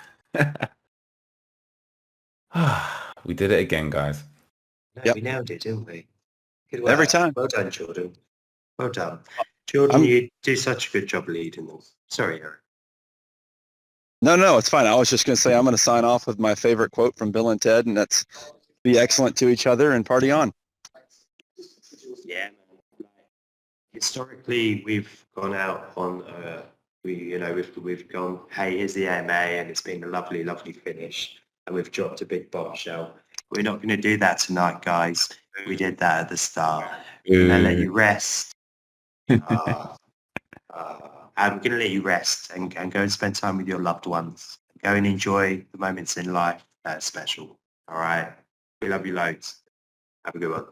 We did it again, guys. No, Yep. we nailed it, didn't we? Good Every work. time. Well done, Jordan. Well done. Jordan, you do such a good job leading them. Sorry, Eric. No, it's fine. I was just going to say I'm going to sign off with my favorite quote from Bill and Ted, and that's be excellent to each other and party on. Yeah, man. Historically, we've gone out on we've gone, hey, here's the AMA, and it's been a lovely, lovely finish, and we've dropped a big bombshell. We're not going to do that tonight, guys. We did that at the start. We're going to let you rest. I'm going to let you rest and go and spend time with your loved ones. Go and enjoy the moments in life that are special. All right. We love you loads. Have a good one.